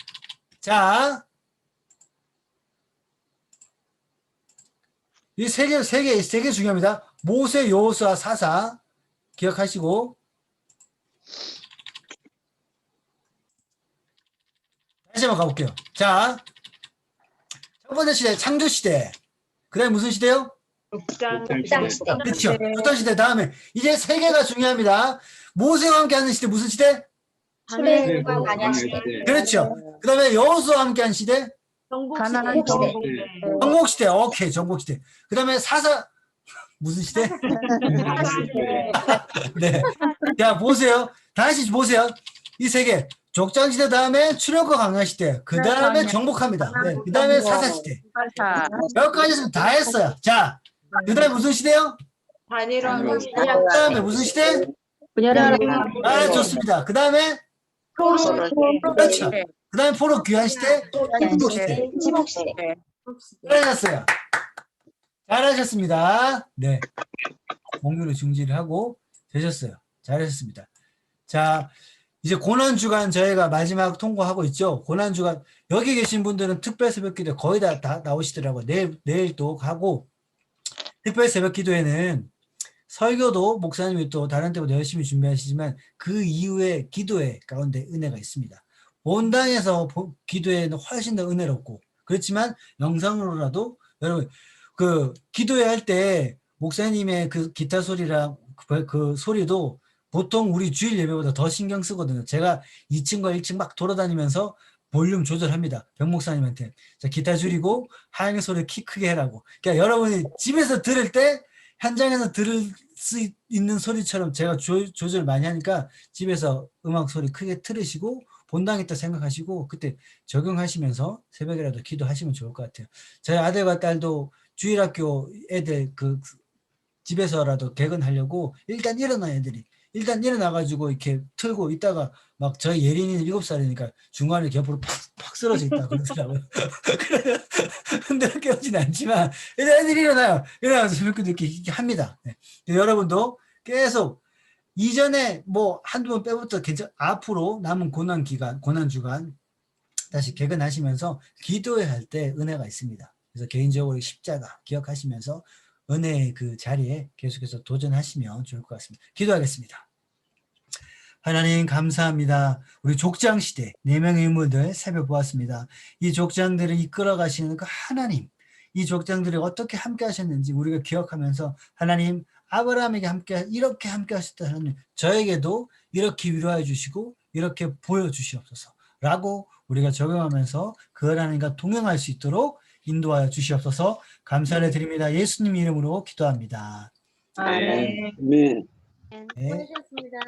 A: 자, 이 세 개 중요합니다. 모세, 여호수아, 사사 기억하시고, 다시 한번 가볼게요. 자, 첫 번째 시대 창조 시대. 그다음에 무슨 시대요? 그렇죠. 족장 시대 다음에 이제 세 개가 중요합니다. 모세와 함께 하는 시대 무슨 시대? 그렇죠. 그 다음에 여호수아와 함께 하는 시대? 정복시대. 오케이, 정복시대. 그 다음에 사사 무슨 시대? 네. 자, 보세요. 다시 보세요. 이 세 개. 족장시대 다음에 출애굽과 광야시대. 그 다음에 정복합니다. 네. 그 다음에 사사시대. 여기까지 다 했어요. 자, 그 다음에 무슨 시대요? 그 다음에 무슨 시대? 아, 좋습니다. 그 다음에 그렇죠. 그 다음에 포로 귀환 시대, 침묵 시대. 잘하셨어요. 잘하셨습니다. 네. 공유를 중지를 하고 되셨어요. 잘하셨습니다. 자, 이제 고난주간 저희가 마지막 통과하고 있죠. 고난주간 여기 계신 분들은 특별 새벽기도 거의 다 나오시더라고요. 내일 또 가고 특별 새벽기도에는 설교도 목사님이 또 다른 때보다 열심히 준비하시지만 그 이후에 기도회 가운데 은혜가 있습니다. 본당에서 기도회는 훨씬 더 은혜롭고 그렇지만 영상으로라도 여러분 그 기도회 할 때 목사님의 그 기타 소리랑 그 소리도 보통 우리 주일 예배보다 더 신경 쓰거든요. 제가 2층과 1층 막 돌아다니면서 볼륨 조절합니다. 병 목사님한테. 자, 기타 줄이고 하영의 소리 키 크게 해라고. 그러니까 여러분이 집에서 들을 때 현장에서 들을 수 있는 소리처럼 제가 조절 많이 하니까 집에서 음악 소리 크게 틀으시고 본당 있다 생각하시고 그때 적용하시면서 새벽이라도 기도하시면 좋을 것 같아요. 저희 아들과 딸도 주일학교 애들 그 집에서라도 개근하려고 일단 일어나 애들이. 일단 일어나가지고 이렇게 틀고 있다가 막 저희 예린이는 7살이니까 중간에 옆으로 팍 쓰러져 있다 그러더라고요. 흔들어 깨우지는 않지만 일단 애들이 일어나요. 일어나서 새벽기도 이렇게 합니다. 네. 여러분도 계속 이전에 뭐 한두 번 빼부터 앞으로 남은 고난 주간 다시 개근하시면서 기도회 할 때 은혜가 있습니다. 그래서 개인적으로 십자가 기억하시면서 은혜의 그 자리에 계속해서 도전하시면 좋을 것 같습니다. 기도하겠습니다. 하나님 감사합니다. 우리 족장 시대 4명의 인물들 새벽 보았습니다. 이 족장들을 이끌어 가시는 그 하나님, 이 족장들이 어떻게 함께 하셨는지 우리가 기억하면서 하나님 아브라함에게 이렇게 함께 하셨다 하나님 저에게도 이렇게 위로해 주시고 이렇게 보여주시옵소서 라고 우리가 적용하면서 그 하나님과 동행할 수 있도록 인도하여 주시옵소서. 감사를 드립니다. 예수님 이름으로 기도합니다.
D: 아멘.
B: 네.
A: 네.
C: 수고하셨습니다.